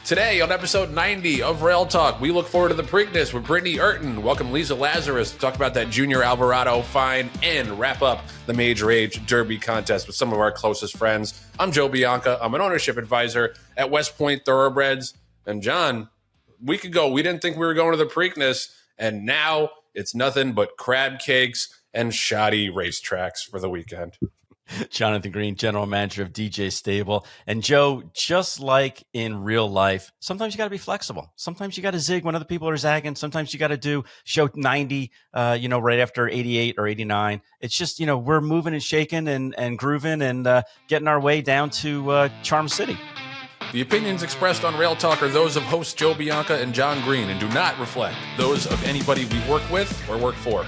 Today on episode 90 of Rail Talk, we look forward to the Preakness with Britney Eurton. Welcome Lisa Lazarus to talk about that Junior Alvarado fine and wrap up the Mage Rage Derby contest with some of our closest friends. I'm Joe Bianca. I'm an ownership advisor at West Point Thoroughbreds. And John, a week ago, we didn't think we were going to the Preakness, and now it's nothing but crab cakes and shoddy racetracks for the weekend. Jonathan Green, general manager of DJ Stable. And Joe, just like in real life, sometimes you got to be flexible. Sometimes you got to zig when other people are zagging. Sometimes you got to do show 90, right after 88 or 89. It's just, we're moving and shaking and grooving and getting our way down to Charm City. The opinions expressed on Rail Talk are those of hosts Joe Bianca and Jon Green and do not reflect those of anybody we work with or work for.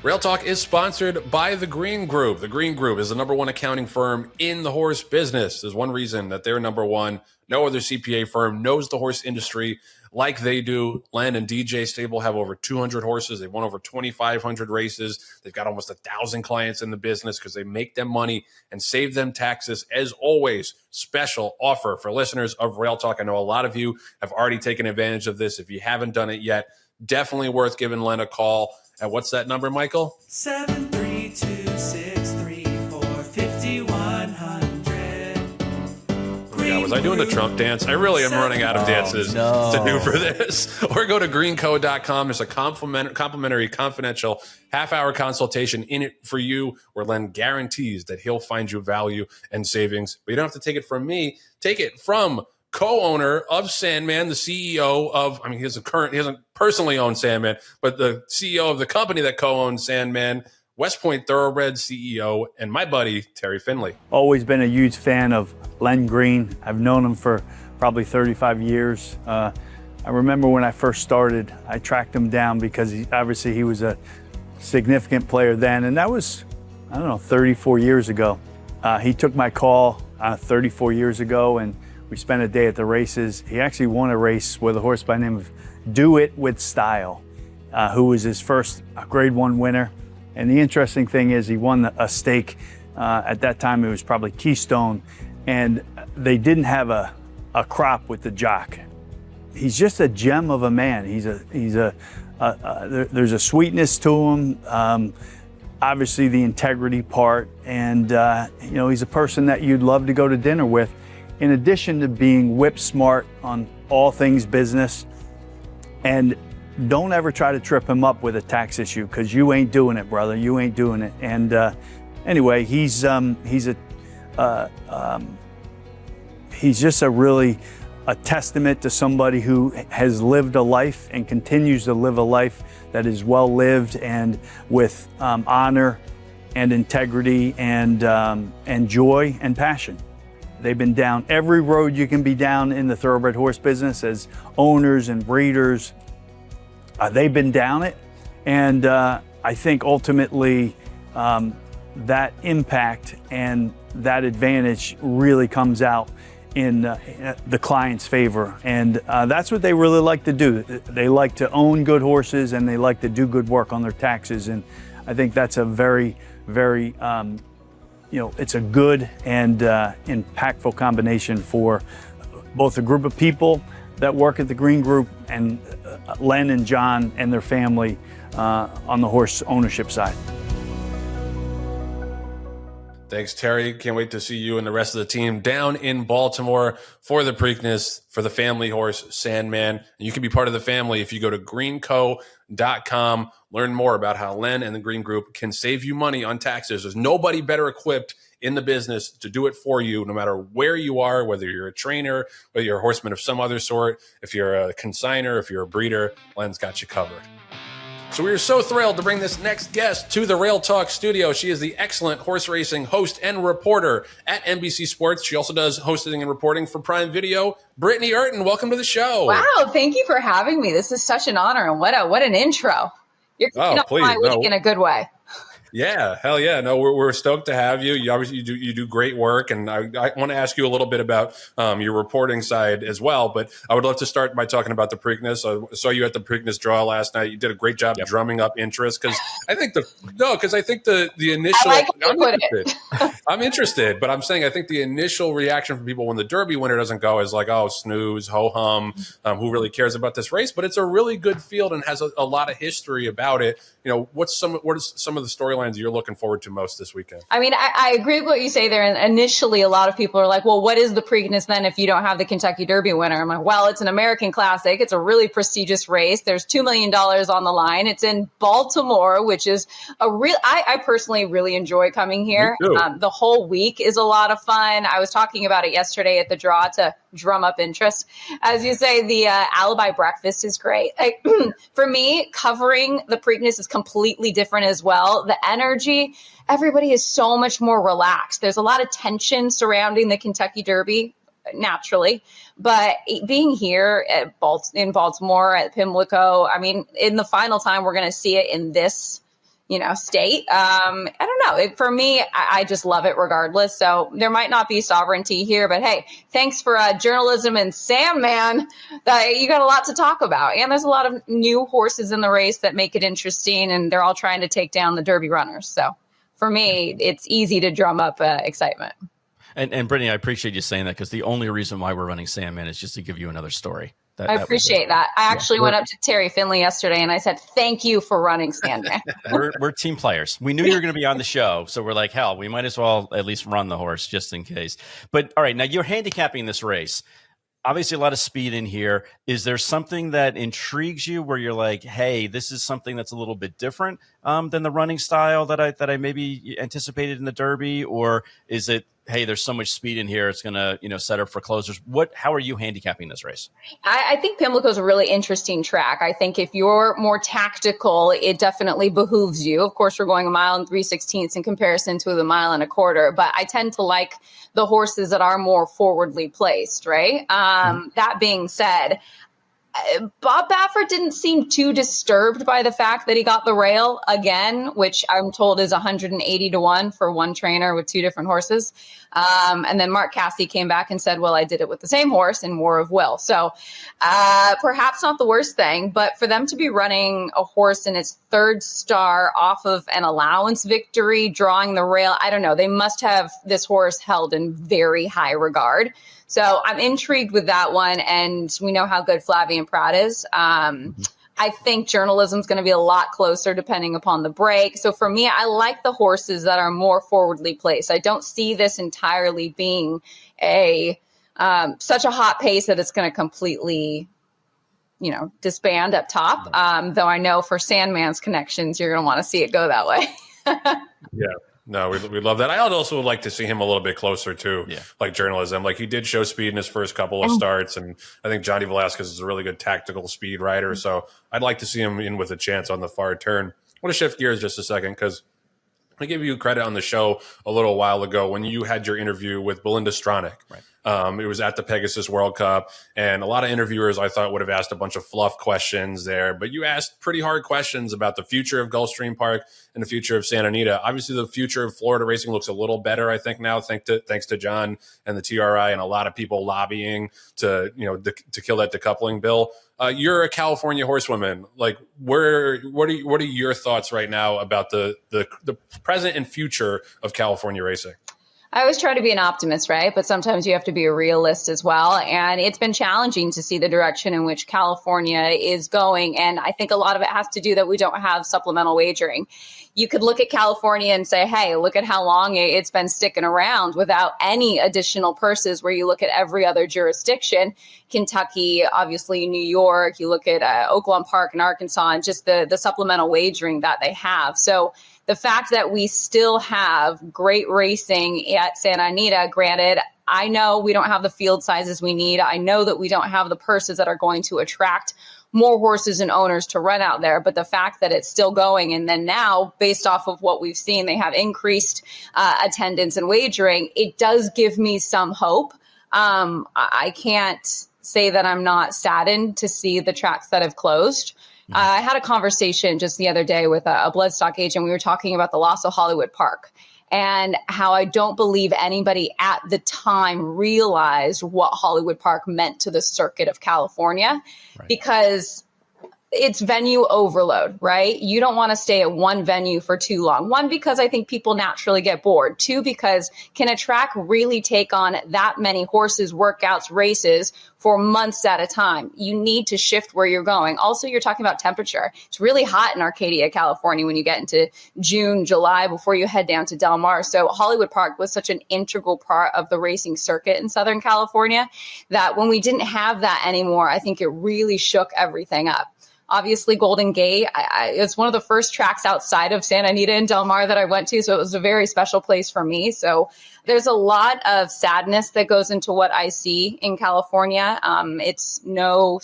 Rail Talk is sponsored by The Green Group. The Green Group is the number one accounting firm in the horse business. There's one reason that they're number one. No other CPA firm knows the horse industry like they do. Len and DJ Stable have over 200 horses. They've won over 2,500 races. They've got almost 1,000 clients in the business because they make them money and save them taxes. As always, special offer for listeners of Rail Talk. I know a lot of you have already taken advantage of this. If you haven't done it yet, definitely worth giving Len a call. And what's that number, Michael? 732-634-5100. Yeah, was I doing the Trump dance? I really am running out of dances to do for this. Or go to greenco.com. There's a complimentary, confidential half-hour consultation in it for you where Len guarantees that he'll find you value and savings. But you don't have to take it from me. Take it from co-owner of Sandman, the CEO of, he doesn't personally own Sandman, but the CEO of the company that co-owns Sandman, West Point Thoroughbreds CEO, and my buddy, Terry Finley. Always been a huge fan of Len Green. I've known him for probably 35 years. I remember when I first started, I tracked him down because he was a significant player then, and that was, 34 years ago. He took my call 34 years ago, and we spent a day at the races. He actually won a race with a horse by the name of Do It With Style, who was his first Grade 1 winner. And the interesting thing is he won a stake. At that time, it was probably Keystone, and they didn't have a crop with the jock. He's just a gem of a man. There's a sweetness to him. Obviously the integrity part, and he's a person that you'd love to go to dinner with. In addition to being whip smart on all things business, and don't ever try to trip him up with a tax issue because you ain't doing it, brother. You ain't doing it. And anyway, he's just a testament to somebody who has lived a life and continues to live a life that is well lived and with honor and integrity and joy and passion. They've been down every road you can be down in the thoroughbred horse business as owners and breeders. They've been down it. And I think ultimately that impact and that advantage really comes out in the client's favor. And that's what they really like to do. They like to own good horses and they like to do good work on their taxes. And I think that's a very, very it's a good and impactful combination for both a group of people that work at the Green Group and Len and John and their family on the horse ownership side. Thanks, Terry. Can't wait to see you and the rest of the team down in Baltimore for the Preakness, for the family horse, Sandman. And you can be part of the family if you go to greenco.com. Learn more about how Len and the Green Group can save you money on taxes. There's nobody better equipped in the business to do it for you, no matter where you are, whether you're a trainer, whether you're a horseman of some other sort, if you're a consigner, if you're a breeder, Len's got you covered. So we are so thrilled to bring this next guest to the Rail Talk studio. She is the excellent horse racing host and reporter at NBC Sports. She also does hosting and reporting for Prime Video. Britney Eurton, welcome to the show. Wow, thank you for having me. This is such an honor, and what an intro. You're kicking off my week in a good way. Yeah, hell yeah. No, we're stoked to have you. You obviously you do great work. And I want to ask you a little bit about your reporting side as well. But I would love to start by talking about the Preakness. I saw you at the Preakness draw last night. You did a great job drumming up interest because I think the initial I'm interested, but I'm saying I think the initial reaction from people when the Derby winner doesn't go is like, oh, snooze, ho hum, who really cares about this race? But it's a really good field and has a lot of history about it. You know, what are some of the storylines you're looking forward to most this weekend? I mean, I agree with what you say there. And initially, a lot of people are like, well, what is the Preakness then if you don't have the Kentucky Derby winner? I'm like, well, it's an American Classic. It's a really prestigious race. There's $2 million on the line. It's in Baltimore, which is I personally really enjoy coming here. The whole week is a lot of fun. I was talking about it yesterday at the draw to drum up interest. As you say, the Alibi Breakfast is great. For me, covering the Preakness is completely different as well. The energy, everybody is so much more relaxed. There's a lot of tension surrounding the Kentucky Derby, naturally. But being here in Baltimore at Pimlico, I mean, in the final time, we're going to see it in this state. I don't know. For me, I just love it regardless. So there might not be sovereignty here, but hey, thanks for journalism and Sandman. You got a lot to talk about. And there's a lot of new horses in the race that make it interesting, and they're all trying to take down the Derby runners. So for me, it's easy to drum up excitement. And Brittany, I appreciate you saying that because the only reason why we're running Sandman is just to give you another story. I appreciate that. I actually went up to Terry Finley yesterday and I said, thank you for running Sandman. We're team players. We knew you were going to be on the show. So we're like, hell, we might as well at least run the horse just in case. But all right, now you're handicapping this race. Obviously, a lot of speed in here. Is there something that intrigues you where you're like, hey, this is something that's a little bit different than the running style that I maybe anticipated in the Derby? Or is it, hey, there's so much speed in here, it's going to, set up for closers? How are you handicapping this race? I think Pimlico is a really interesting track. I think if you're more tactical, it definitely behooves you. Of course, we're going 1 mile and 3/16 in comparison to the 1 1/4 miles, but I tend to like the horses that are more forwardly placed, right? That being said, Bob Baffert didn't seem too disturbed by the fact that he got the rail again, which I'm told is 180 to 1 for one trainer with two different horses. And then Mark Cassidy came back and said, well, I did it with the same horse in War of Will. So perhaps not the worst thing, but for them to be running a horse in its third star off of an allowance victory, drawing the rail, I don't know. They must have this horse held in very high regard. So I'm intrigued with that one. And we know how good Flavien Prat is. I think journalism is going to be a lot closer depending upon the break. So for me, I like the horses that are more forwardly placed. I don't see this entirely being such a hot pace that it's going to completely, disband up top. Though I know for Sandman's connections, you're going to want to see it go that way. Yeah. No, we love that. I also would like to see him a little bit closer to like journalism. Like he did show speed in his first couple of starts, and I think Johnny Velasquez is a really good tactical speed rider. So I'd like to see him in with a chance on the far turn. I want to shift gears just a second because I gave you credit on the show a little while ago when you had your interview with Belinda Stronach. Right. It was at the Pegasus World Cup, and a lot of interviewers I thought would have asked a bunch of fluff questions there, but you asked pretty hard questions about the future of Gulfstream Park and the future of Santa Anita. Obviously, the future of Florida racing looks a little better, I think, now, thanks to John and the TRI and a lot of people lobbying to kill that decoupling bill. You're a California horsewoman. Like, what are your thoughts right now about the present and future of California racing? I always try to be an optimist, right? But sometimes you have to be a realist as well. And it's been challenging to see the direction in which California is going. And I think a lot of it has to do that we don't have supplemental wagering. You could look at California and say, hey, look at how long it's been sticking around without any additional purses, where you look at every other jurisdiction, Kentucky, obviously New York, you look at Oaklawn Park in Arkansas, and just the supplemental wagering that they have. So the fact that we still have great racing at Santa Anita, granted, I know we don't have the field sizes we need. I know that we don't have the purses that are going to attract more horses and owners to run out there. But the fact that it's still going, and then now, based off of what we've seen, they have increased attendance and wagering, it does give me some hope. I can't say that I'm not saddened to see the tracks that have closed. I had a conversation just the other day with a bloodstock agent. We were talking about the loss of Hollywood Park and how I don't believe anybody at the time realized what Hollywood Park meant to the circuit of California, because it's venue overload, right? You don't want to stay at one venue for too long. One, because I think people naturally get bored. Two, because can a track really take on that many horses, workouts, races for months at a time? You need to shift where you're going. Also, you're talking about temperature. It's really hot in Arcadia, California when you get into June, July before you head down to Del Mar. So Hollywood Park was such an integral part of the racing circuit in Southern California that when we didn't have that anymore, I think it really shook everything up. Obviously, Golden Gate, it's one of the first tracks outside of Santa Anita and Del Mar that I went to. So it was a very special place for me. So there's a lot of sadness that goes into what I see in California. It's no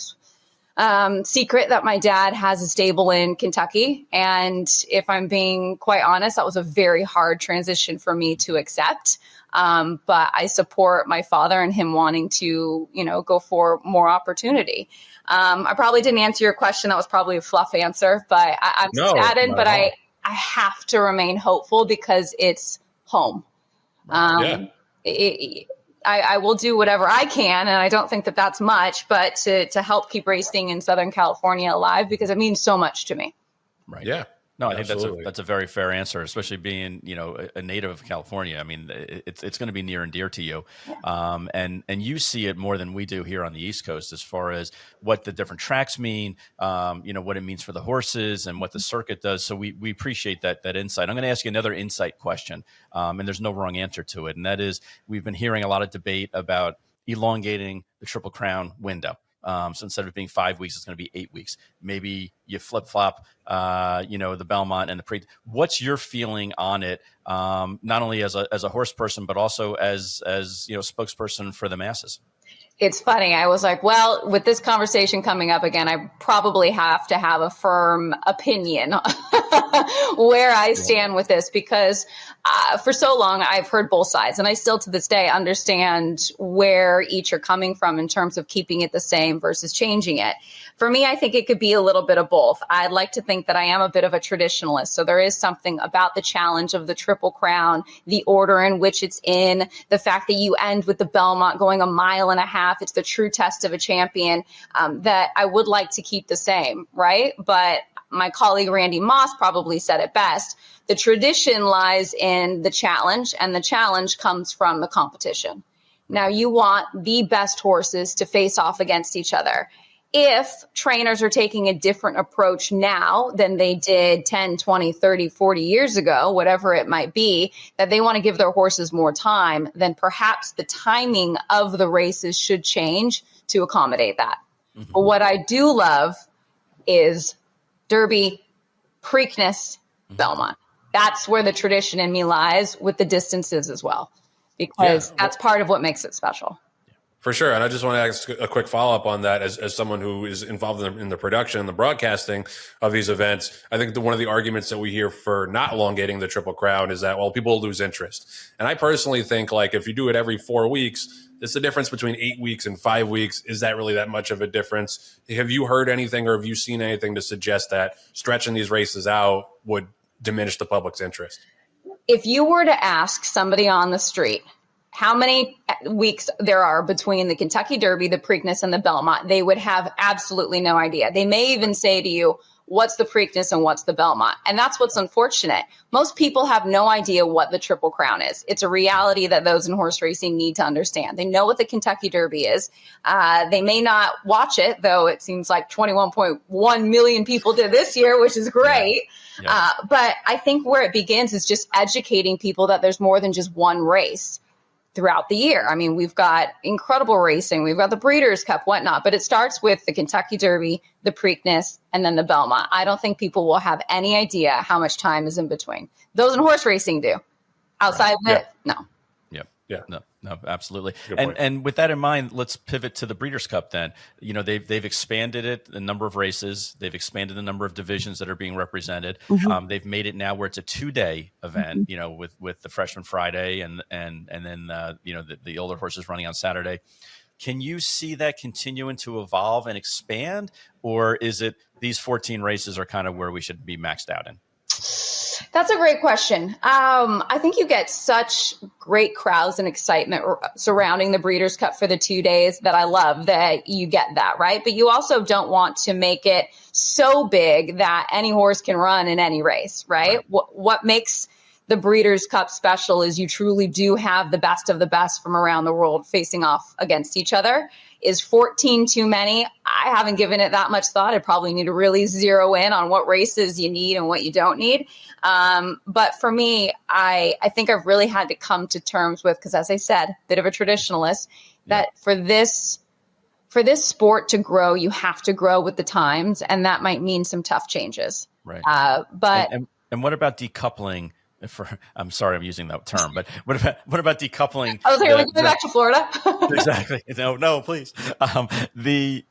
secret that my dad has a stable in Kentucky. And if I'm being quite honest, that was a very hard transition for me to accept. But I support my father and him wanting to, go for more opportunity. I probably didn't answer your question. That was probably a fluff answer, but I'm saddened, but I have to remain hopeful because it's home. I will do whatever I can, and I don't think that that's much, but to help keep racing in Southern California alive, because it means so much to me. Right. Yeah. No, I think that's a very fair answer, especially being, a native of California. I mean, it's going to be near and dear to you. And you see it more than we do here on the East Coast as far as what the different tracks mean, what it means for the horses and what the circuit does. So we appreciate that insight. I'm going to ask you another insight question, and there's no wrong answer to it. And that is, we've been hearing a lot of debate about elongating the Triple Crown window. So instead of it being 5 weeks, it's going to be 8 weeks. Maybe you flip flop, the Belmont and the Preakness. What's your feeling on it? Not only as a horse person, but also as spokesperson for the masses. It's funny. I was like, well, with this conversation coming up again, I probably have to have a firm opinion where I stand with this, because for so long I've heard both sides, and I still to this day understand where each are coming from in terms of keeping it the same versus changing it. For me, I think it could be a little bit of both. I'd like to think that I am a bit of a traditionalist. So there is something about the challenge of the Triple Crown, the order in which it's in, the fact that you end with the Belmont going a mile and a half. It's the true test of a champion, that I would like to keep the same, right? But my colleague Randy Moss probably said it best. The tradition lies in the challenge, and the challenge comes from the competition. Now, you want the best horses to face off against each other. If trainers are taking a different approach now than they did 10, 20, 30, 40 years ago, whatever it might be, that they want to give their horses more time, then perhaps the timing of the races should change to accommodate that. Mm-hmm. But what I do love is Derby, Preakness, Belmont. That's where the tradition in me lies, with the distances as well, because that's part of what makes it special. For sure. And I just want to ask a quick follow-up on that as someone who is involved in the production and the broadcasting of these events. I think one of the arguments that we hear for not elongating the Triple Crown is that, well, people lose interest. And I personally think, like, if you do it every 4 weeks, it's the difference between 8 weeks and 5 weeks. Is that really that much of a difference? Have you heard anything, or have you seen anything to suggest that stretching these races out would diminish the public's interest? If you were to ask somebody on the street how many weeks there are between the Kentucky Derby, the Preakness, and the Belmont, they would have absolutely no idea. They may even say to you, what's the Preakness and what's the Belmont? And that's what's unfortunate. Most people have no idea what the Triple Crown is. It's a reality that those in horse racing need to understand. They know what the Kentucky Derby is. They may not watch it, though it seems like 21.1 million people did this year, which is great. Yeah. But I think where it begins is just educating people that there's more than just one race throughout the year. I mean, we've got incredible racing. We've got the Breeders' Cup, whatnot, but it starts with the Kentucky Derby, the Preakness, and then the Belmont. I don't think people will have any idea how much time is in between. Those in horse racing do. Outside of it, no. Yeah. No, absolutely. And with that in mind, let's pivot to the Breeders' Cup then. They've expanded it, the number of races. They've expanded the number of divisions that are being represented. Mm-hmm. They've made it now where it's a 2-day event, with the Freshman Friday and then the older horses running on Saturday. Can you see that continuing to evolve and expand? Or is it these 14 races are kind of where we should be maxed out in? That's a great question. I think you get such great crowds and excitement surrounding the Breeders' Cup for the 2 days that I love that you get that, right? But you also don't want to make it so big that any horse can run in any race, right? What makes the Breeders' Cup special is you truly do have the best of the best from around the world facing off against each other. Is 14 too many? I haven't given it that much thought. I probably need to really zero in on what races you need and what you don't need. But for me, I think I've really had to come to terms with, because as I said, a bit of a traditionalist, that for this sport to grow, you have to grow with the times, and that might mean some tough changes. Right. But and what about decoupling? I'm sorry, I'm using that term, but what about decoupling? I was like, going back to Florida. Exactly. No, please. Having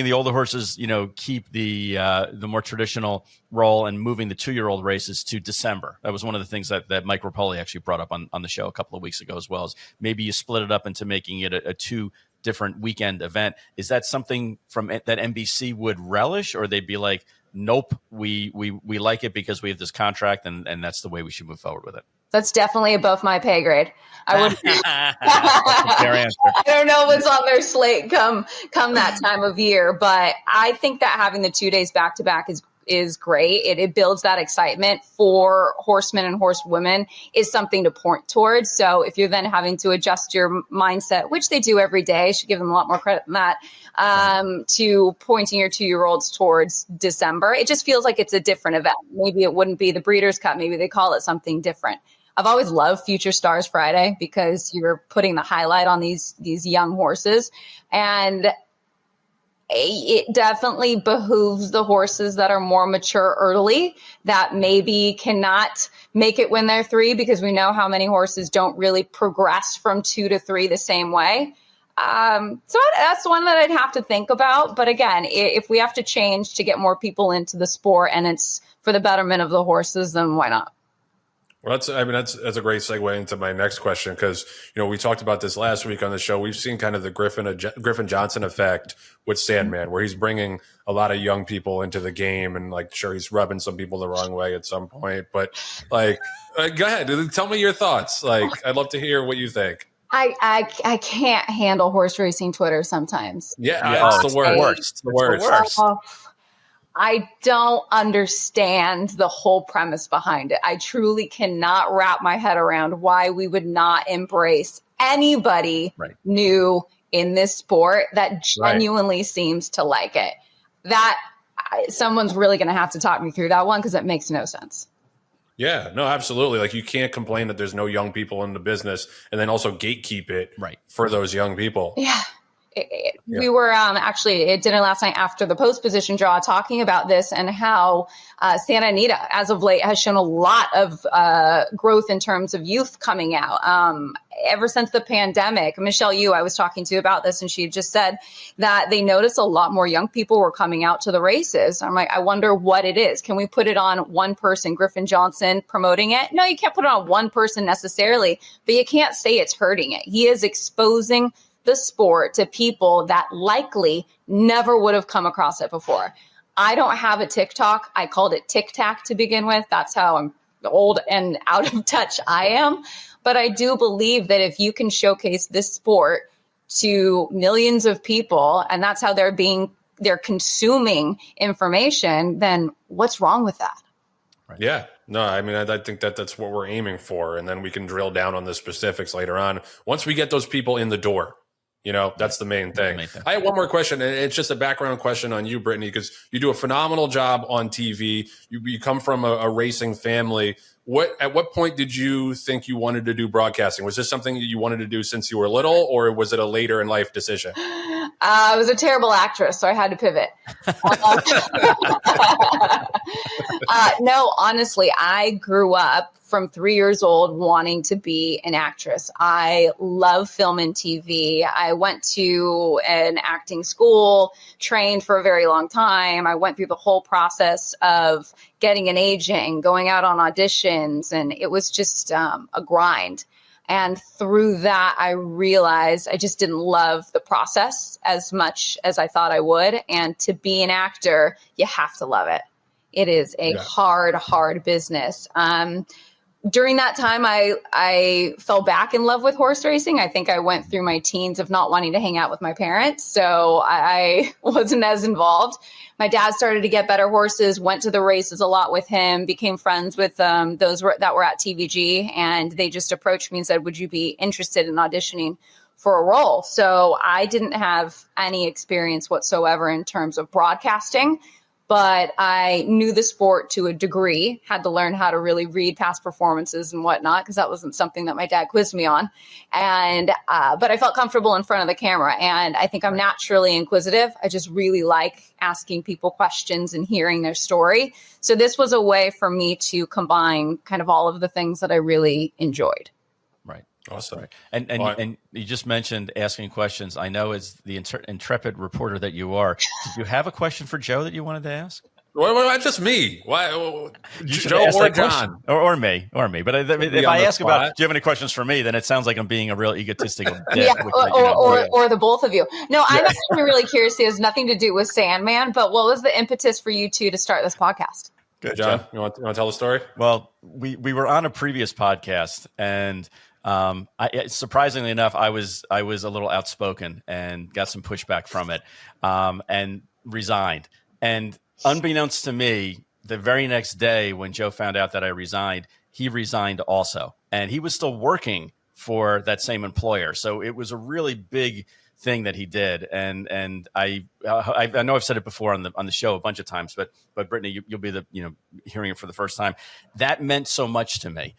the older horses, keep the more traditional role and moving the 2-year-old races to December. That was one of the things that Mike Rapoli actually brought up on the show a couple of weeks ago, as well as maybe you split it up into making it a 2 different weekend event. Is that something that NBC would relish, or they'd be like, nope, we like it because we have this contract and that's the way we should move forward with it? That's definitely above my pay grade. I would. Fair answer. I don't know what's on their slate come that time of year, but I think that having the 2 days back to back is great. It builds that excitement for horsemen and horsewomen, is something to point towards. So if you're then having to adjust your mindset, which they do every day, I should give them a lot more credit than that, to pointing your 2-year-olds towards December, it just feels like it's a different event. Maybe it wouldn't be the Breeders' Cup. Maybe they call it something different. I've always loved Future Stars Friday because you're putting the highlight on these young horses, and it definitely behooves the horses that are more mature early that maybe cannot make it when they're 3, because we know how many horses don't really progress from 2 to 3 the same way. So that's one that I'd have to think about. But again, if we have to change to get more people into the sport and it's for the betterment of the horses, then why not? Well, that's a great segue into my next question, because we talked about this last week on the show. We've seen kind of the Griffin Johnson effect with Sandman, where he's bringing a lot of young people into the game, and sure, he's rubbing some people the wrong way at some point. But go ahead, tell me your thoughts. I'd love to hear what you think. I can't handle horse racing Twitter sometimes. Yeah, it's the worst. The worst. I don't understand the whole premise behind it. I truly cannot wrap my head around why we would not embrace anybody new in this sport that genuinely seems to like it. Someone's really going to have to talk me through that one, because it makes no sense. Yeah, no, absolutely. You can't complain that there's no young people in the business and then also gatekeep it for those young people. Yeah. We were actually at dinner last night after the post position draw talking about this and how Santa Anita, as of late, has shown a lot of growth in terms of youth coming out. Ever since the pandemic, Michelle Yu, I was talking to about this, and she just said that they noticed a lot more young people were coming out to the races. I'm like, I wonder what it is. Can we put it on one person, Griffin Johnson, promoting it? No, you can't put it on one person necessarily, but you can't say it's hurting it. He is exposing the sport to people that likely never would have come across it before. I don't have a TikTok. I called it Tic Tac to begin with. That's how old and out of touch I am. But I do believe that if you can showcase this sport to millions of people, and that's how they're consuming information, then what's wrong with that? Right. Yeah. No, I think that's what we're aiming for. And then we can drill down on the specifics later on once we get those people in the door. That's the main thing. I have one more question, and it's just a background question on you, Britney, because you do a phenomenal job on TV. You come from a racing family. At what point did you think you wanted to do broadcasting? Was this something that you wanted to do since you were little, or was it a later in life decision? I was a terrible actress, so I had to pivot. No, honestly, I grew up from 3 years old wanting to be an actress. I love film and TV. I went to an acting school, trained for a very long time. I went through the whole process of getting an agent, going out on auditions, and it was just a grind. And through that, I realized I just didn't love the process as much as I thought I would. And to be an actor, you have to love it. It is a hard business. During that time, I fell back in love with horse racing. I think I went through my teens of not wanting to hang out with my parents, so I wasn't as involved. My dad started to get better horses, went to the races a lot with him, became friends with those that were at TVG, and they just approached me and said, would you be interested in auditioning for a role? So I didn't have any experience whatsoever in terms of broadcasting, but I knew the sport to a degree, had to learn how to really read past performances and whatnot, because that wasn't something that my dad quizzed me on. And but I felt comfortable in front of the camera. And I think I'm naturally inquisitive. I just really like asking people questions and hearing their story. So this was a way for me to combine kind of all of the things that I really enjoyed. Right. Awesome. Right. And you just mentioned asking questions. I know as the intrepid reporter that you are, did you have a question for Joe that you wanted to ask? Why just me? Why Joe or John? Or me. But if I ask about, do you have any questions for me, then it sounds like I'm being a real egotistical dick. Or the both of you. No, I'm actually really curious. It has nothing to do with Sandman, but what was the impetus for you two to start this podcast? Good, John. You want to tell the story? Well, we were on a previous podcast, and surprisingly enough, I was a little outspoken and got some pushback from it, and resigned. And unbeknownst to me, the very next day when Joe found out that I resigned, he resigned also, and he was still working for that same employer. So it was a really big thing that he did, and I know I've said it before on the show a bunch of times, but Britney, you'll be hearing it for the first time. That meant so much to me.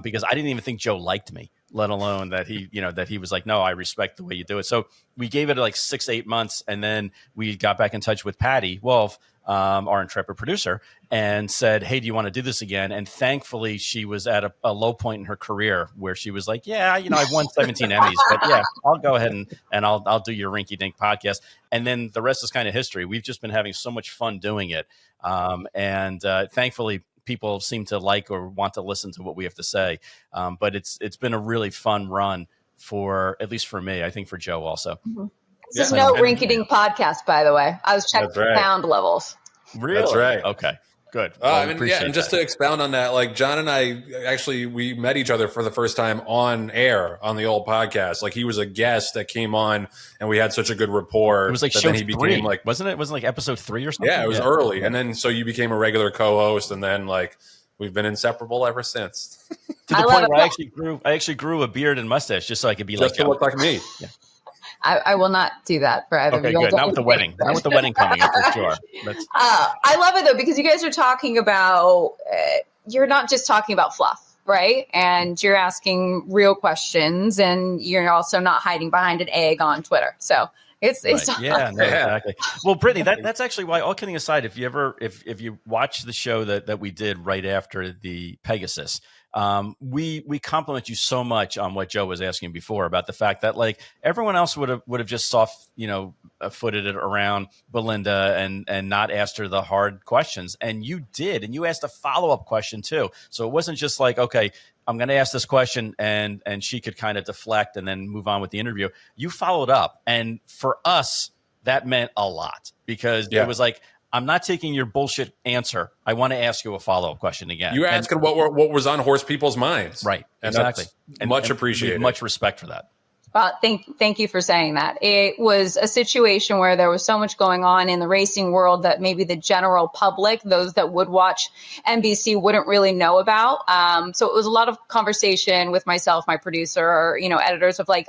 Because I didn't even think Joe liked me, let alone that he was like, no, I respect the way you do it. So we gave it like 6-8 months, and then we got back in touch with Patty Wolf, our intrepid producer, and said, hey, do you want to do this again? And thankfully, she was at a low point in her career where she was like, yeah, I've won 17 Emmys, but yeah, I'll go ahead and I'll do your rinky dink podcast. And then the rest is kind of history. We've just been having so much fun doing it. And thankfully, people seem to like or want to listen to what we have to say. But it's been a really fun run for, at least for me, I think for Joe also. Mm-hmm. This is no rinky-dink podcast, by the way. I was checking sound levels. Really? That's right. Okay, good. And just to expound on that, like John and I actually, we met each other for the first time on air on the old podcast. Like he was a guest that came on, and we had such a good rapport. It was like show 3, wasn't it? Wasn't it like episode 3 or something? Yeah, it was early, yeah. And then so you became a regular co-host, and then like we've been inseparable ever since. To the point where I actually grew a beard and mustache just so I could be just like to look like me. Yeah. I will not do that for either of you. Good. Not with the wedding. Not with the wedding coming up for sure. I love it though, because you guys are talking about, you're not just talking about fluff, right? And you're asking real questions, and you're also not hiding behind an egg on Twitter. So it's right. awesome. Yeah, no, exactly. Well, Britney, that's actually why, all kidding aside, if you watch the show that we did right after the Pegasus, we compliment you so much on what Joe was asking before about the fact that like everyone else would have just footed it around Belinda and not asked her the hard questions, and you did, and you asked a follow-up question too. So it wasn't just like, okay, I'm going to ask this question and she could kind of deflect and then move on with the interview. You followed up, and for us that meant a lot, because it was like, I'm not taking your bullshit answer. I want to ask you a follow-up question again. You're asking what was on horse people's minds. Right. And exactly. And much appreciated. Much respect for that. Well, thank you for saying that. It was a situation where there was so much going on in the racing world that maybe the general public, those that would watch NBC, wouldn't really know about. So it was a lot of conversation with myself, my producer, editors of like,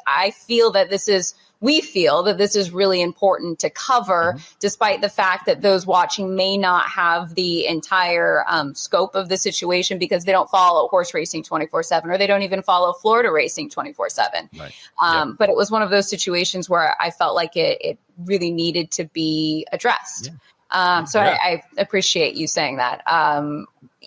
we feel that this is really important to cover, despite the fact that those watching may not have the entire scope of the situation, because they don't follow horse racing 24/7, or they don't even follow Florida racing 24/7. Right. But it was one of those situations where I felt like it really needed to be addressed. I appreciate you saying that.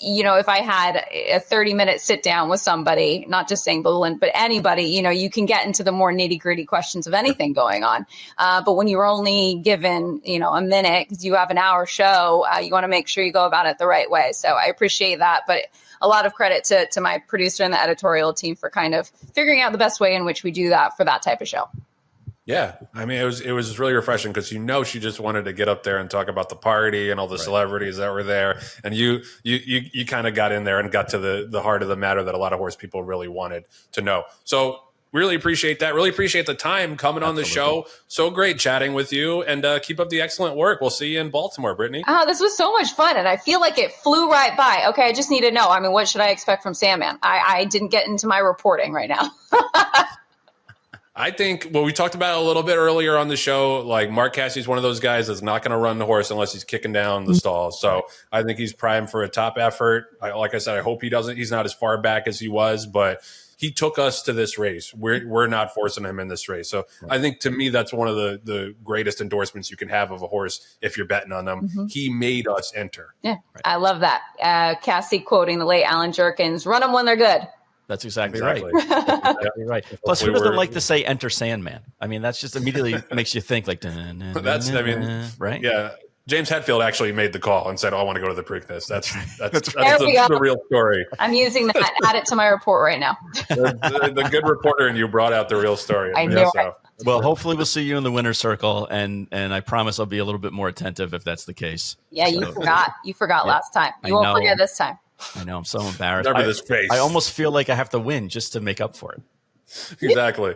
if I had a 30-minute sit down with somebody, not just saying Bullen, but anybody, you can get into the more nitty gritty questions of anything going on. But when you're only given, a minute, because you have an hour show, you want to make sure you go about it the right way. So I appreciate that. But a lot of credit to my producer and the editorial team for kind of figuring out the best way in which we do that for that type of show. Yeah, I mean, it was really refreshing because she just wanted to get up there and talk about the party and all the celebrities that were there, and you kind of got in there and got to the heart of the matter that a lot of horse people really wanted to know. So really appreciate that. Really appreciate the time coming on the show. So great chatting with you, and keep up the excellent work. We'll see you in Baltimore, Brittany. Oh, this was so much fun, and I feel like it flew right by. Okay, I just need to know. I mean, what should I expect from Sandman? I didn't get into my reporting right now. I think, we talked about it a little bit earlier on the show, like Mark Cassie's one of those guys that's not going to run the horse unless he's kicking down the stalls. So I think he's primed for a top effort. Like I said, I hope he's not as far back as he was, but he took us to this race. We're not forcing him in this race. So I think, to me, that's one of the greatest endorsements you can have of a horse if you're betting on them. Mm-hmm. He made us enter. Yeah, I love that. Cassie quoting the late Alan Jerkins, run them when they're good. That's exactly right. That's exactly right. Plus, who doesn't like to say "Enter Sandman"? I mean, that's just immediately makes you think like. Right? Yeah. James Hetfield actually made the call and said, "Oh, I want to go to the Preakness." That's the real story. I'm using that. Add it to my report right now. the good reporter and you brought out the real story. I know. So. Well, hopefully we'll see you in the winner's circle, and I promise I'll be a little bit more attentive if that's the case. Yeah, you forgot. You forgot last time. You won't forget this time. I know, I'm so embarrassed. Remember this face. I almost feel like I have to win just to make up for it. Exactly.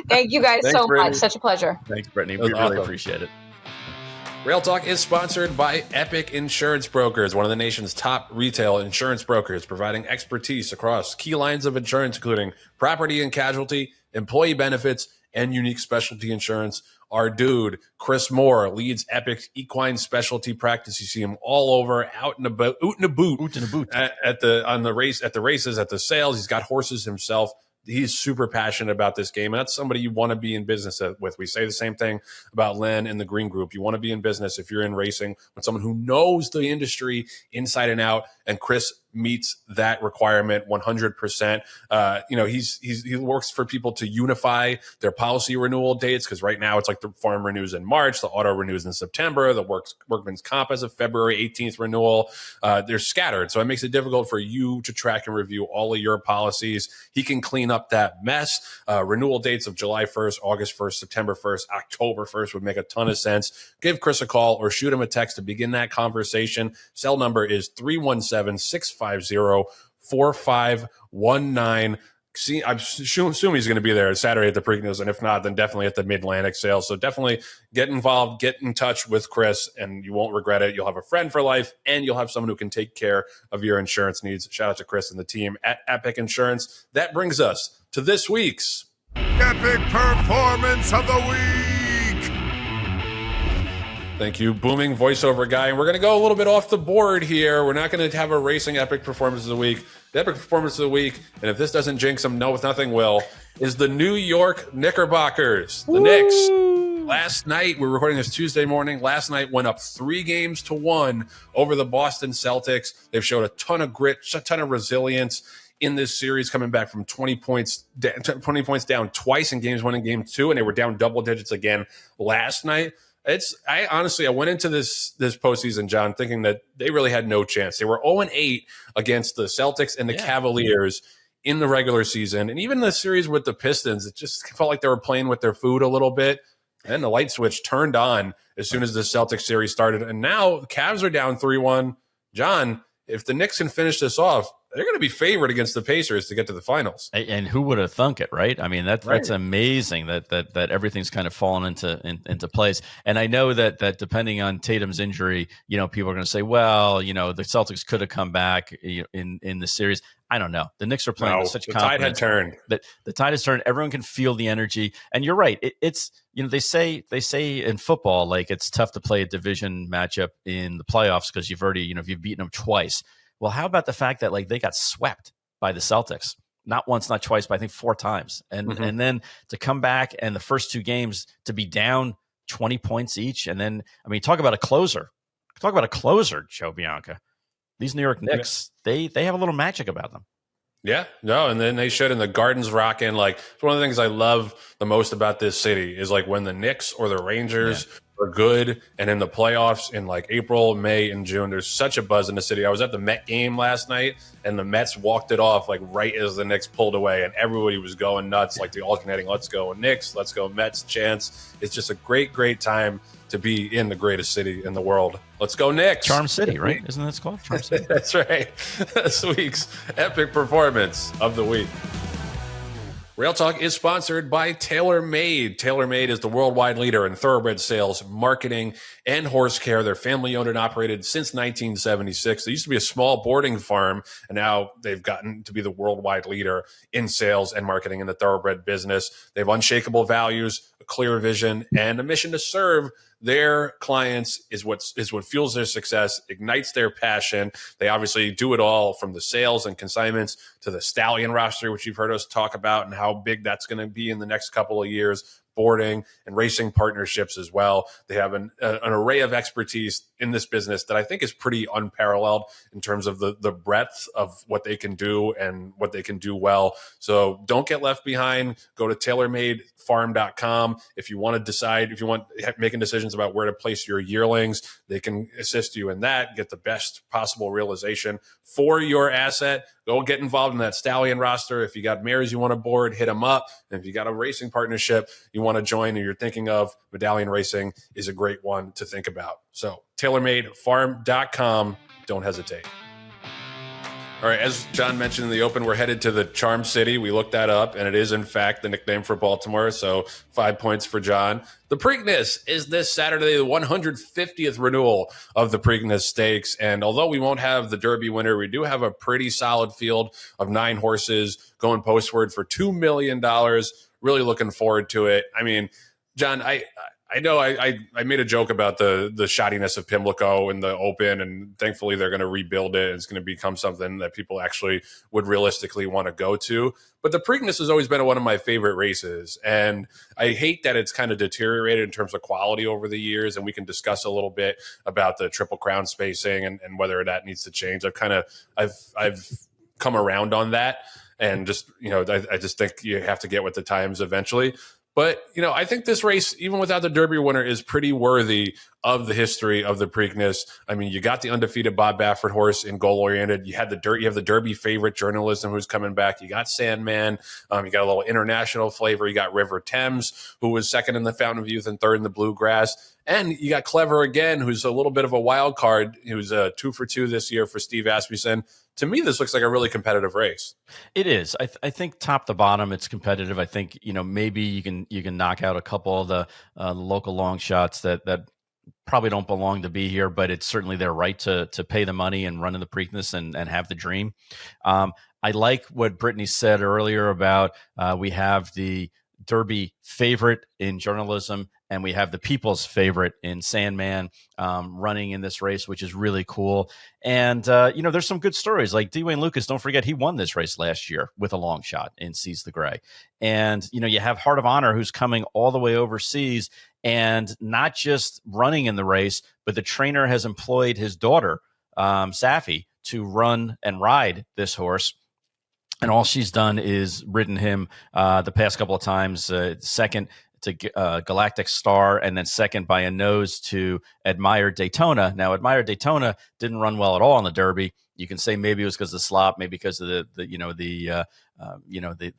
Thank you guys so much. Such a pleasure. Thanks, Brittany. We really appreciate it. Rail Talk is sponsored by Epic Insurance Brokers, one of the nation's top retail insurance brokers, providing expertise across key lines of insurance, including property and casualty, employee benefits, and unique specialty insurance. Our dude, Chris Moore, leads Epic Equine Specialty Practice. You see him all over, out and about, oot in a boot, at the races, at the sales. He's got horses himself. He's super passionate about this game, and that's somebody you want to be in business with. We say the same thing about Len and the Green Group. You want to be in business if you're in racing with someone who knows the industry inside and out, and Chris meets that requirement 100%. He works for people to unify their policy renewal dates, because right now it's like the farm renews in March, the auto renews in September, the workman's comp has a February 18th renewal. They're scattered, so it makes it difficult for you to track and review all of your policies. He can clean up that mess. Renewal dates of July 1st, August 1st, September 1st, October 1st would make a ton of sense. Give Chris a call or shoot him a text to begin that conversation. Cell number is 317-650-4519. I assume he's going to be there Saturday at the Preakness, and if not, then definitely at the Mid-Atlantic sale. So definitely get involved, get in touch with Chris, and you won't regret it. You'll have a friend for life, and you'll have someone who can take care of your insurance needs. Shout out to Chris and the team at Epic Insurance. That brings us to this week's Epic Performance of the Week. Thank you, booming voiceover guy. And we're going to go a little bit off the board here. We're not going to have a racing Epic Performance of the Week. The Epic Performance of the Week, and if this doesn't jinx them, no, nothing will, is the New York Knickerbockers. The Knicks. Last night, we're recording this Tuesday morning. Last night went up 3-1 over the Boston Celtics. They've showed a ton of grit, a ton of resilience in this series, coming back from 20 points down twice in games 1 and game 2, and they were down double digits again last night. I honestly went into this postseason, John, thinking that they really had no chance. They were 0-8 against the Celtics and the Cavaliers in the regular season. And even the series with the Pistons, it just felt like they were playing with their food a little bit. And the light switch turned on as soon as the Celtics series started. And now the Cavs are down 3-1. John, if the Knicks can finish this off, they're going to be favored against the Pacers to get to the finals. And who would have thunk it, right? I mean, that's amazing that everything's kind of fallen into place. And I know that depending on Tatum's injury, people are going to say, well, the Celtics could have come back in the series. I don't know. The Knicks are playing with such confidence. The tide had turned. The tide has turned. Everyone can feel the energy. And you're right. It's they say in football, like, it's tough to play a division matchup in the playoffs because you've already, you've beaten them twice. Well, how about the fact that, like, they got swept by the Celtics, not once, not twice, but I think 4 times. And then to come back and the first 2 games to be down 20 points each. And then, I mean, talk about a closer. Joe Bianca. these New York Knicks, they have a little magic about them. Yeah, no, and then they should, and the Garden's rocking. Like, it's one of the things I love the most about this city is like when the Knicks or the Rangers are good, and in the playoffs in like April, May, and June, there's such a buzz in the city. I was at the Met game last night, and the Mets walked it off like right as the Knicks pulled away, and everybody was going nuts, like the alternating "Let's go Knicks, let's go Mets" chants. It's just a great, great time to be in the greatest city in the world. Let's go Knicks. Charm City, right? Isn't that it's called? Charm City. That's right. This week's epic performance of the week. Rail Talk is sponsored by TaylorMade. TaylorMade is the worldwide leader in thoroughbred sales, marketing, and horse care. They're family owned and operated since 1976. They used to be a small boarding farm, and now they've gotten to be the worldwide leader in sales and marketing in the thoroughbred business. They have unshakable values, a clear vision, and a mission to serve their clients is what fuels their success, ignites their passion. They obviously do it all, from the sales and consignments to the stallion roster, which you've heard us talk about and how big that's going to be in the next couple of years, boarding and racing partnerships as well. They have an array of expertise in this business that I think is pretty unparalleled in terms of the breadth of what they can do and what they can do well. So don't get left behind. Go to TaylorMadeFarm.com. If you want to decide, if you want making decisions about where to place your yearlings, they can assist you in that. Get the best possible realization for your asset. Go get involved in that stallion roster. If you got mares you want to board, hit them up. And if you got a racing partnership you want to join or you're thinking of, Medallion Racing is a great one to think about. So TaylorMadeFarm.com. Don't hesitate. All right, as John mentioned in the open, we're headed to the Charm City. We looked that up, and it is, in fact, the nickname for Baltimore, so 5 points for John. The Preakness is this Saturday, the 150th renewal of the Preakness Stakes, and although we won't have the Derby winner, we do have a pretty solid field of 9 horses going postward for $2 million. Really looking forward to it. I mean, John, I know I made a joke about the shoddiness of Pimlico in the Open, and thankfully they're going to rebuild it. It's going to become something that people actually would realistically want to go to. But the Preakness has always been one of my favorite races, and I hate that it's kind of deteriorated in terms of quality over the years, and we can discuss a little bit about the Triple Crown spacing and whether that needs to change. I've come around on that, and just, I just think you have to get with the times eventually. But, I think this race, even without the Derby winner, is pretty worthy of the history of the Preakness. I mean, you got the undefeated Bob Baffert horse in Goal Oriented. You have the Derby favorite Journalism, who's coming back. You got Sandman. You got a little international flavor. You got River Thames, who was second in the Fountain of Youth and third in the Bluegrass. And you got Clever Again, who's a little bit of a wild card, who's 2 for 2 this year for Steve Asmussen. To me, this looks like a really competitive race. It is. I think top to bottom, it's competitive. I think, maybe you can knock out a couple of the local long shots that probably don't belong to be here, but it's certainly their right to pay the money and run in the Preakness and have the dream. I like what Britney said earlier about we have the Derby favorite in Journalism, and we have the people's favorite in Sandman running in this race, which is really cool. And, there's some good stories like Dwayne Lucas. Don't forget, he won this race last year with a long shot in Seize the Gray. And, you have Heart of Honor, who's coming all the way overseas and not just running in the race, but the trainer has employed his daughter, Safi, to run and ride this horse. And all she's done is ridden him the past couple of times, second to Galactic Star, and then second by a nose to Admire Daytona. Now, Admire Daytona didn't run well at all in the Derby. You can say maybe it was because of the slop, maybe because of the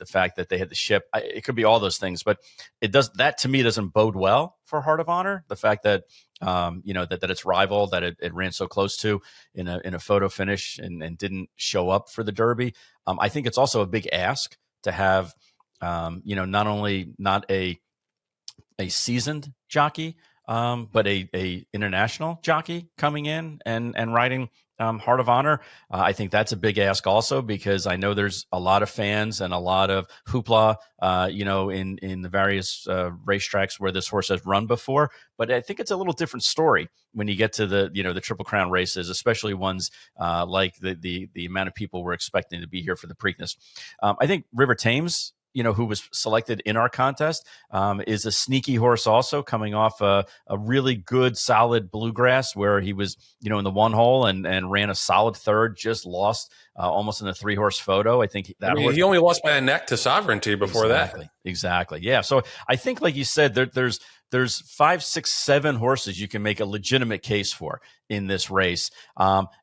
fact that they had the ship. It could be all those things, but that to me doesn't bode well for Heart of Honor. The fact that that its rival that it ran so close to in a photo finish and didn't show up for the Derby. I think it's also a big ask to have not only not a seasoned jockey, but a international jockey coming in and riding Heart of Honor. I think that's a big ask also, because I know there's a lot of fans and a lot of hoopla, in the various racetracks where this horse has run before. But I think it's a little different story when you get to the Triple Crown races, especially ones like the amount of people we're expecting to be here for the Preakness. I think River Thames who was selected in our contest, is a sneaky horse also coming off a really good, solid bluegrass where he was, in the one hole and ran a solid third, just lost almost in a 3-horse photo. I think that he only lost by a neck to Sovereignty before that. Exactly. Yeah. So I think, like you said, there's 5, 6, 7 horses you can make a legitimate case for in this race.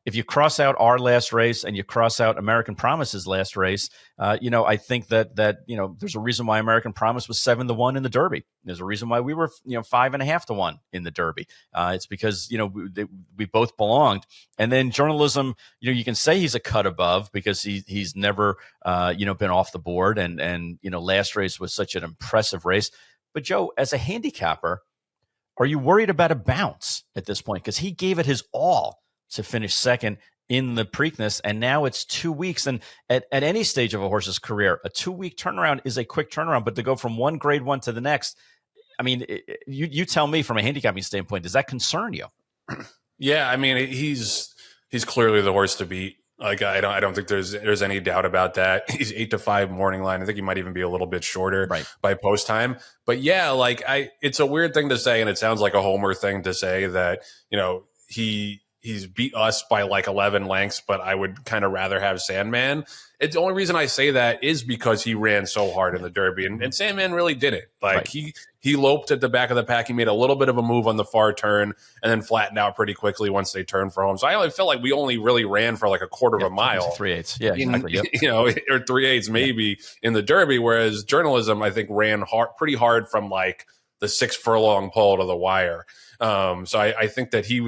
If you cross out our last race and you cross out American Promise's last race, I think that there's a reason why American Promise was 7-1 in the Derby. There's a reason why we were 5.5-1 in the Derby. It's because we both belonged. And then journalism, you can say he's a cut above because he's never been off the board, and last race was such an impressive race. But Joe, as a handicapper, are you worried about a bounce at this point? Because he gave it his all to finish second in the Preakness, and now it's 2 weeks. And at any stage of a horse's career, a 2-week turnaround is a quick turnaround. But to go from one grade 1 to the next, I mean, you tell me from a handicapping standpoint, does that concern you? Yeah, I mean, he's clearly the horse to beat. Like, I don't think there's any doubt about that. He's 8-5 morning line. I think he might even be a little bit shorter by post time. But yeah, it's a weird thing to say, and it sounds like a homer thing to say that, he's beat us by 11 lengths, but I would kind of rather have Sandman. It's the only reason I say that is because he ran so hard in the Derby, and Sandman really didn't. He loped at the back of the pack. He made a little bit of a move on the far turn and then flattened out pretty quickly once they turned for home. So I only felt like we only really ran for a quarter of a mile. 3/8. Yeah, exactly. Or 3/8 maybe in the Derby, whereas journalism, I think, ran pretty hard from the 6 furlong pole to the wire. So I think that he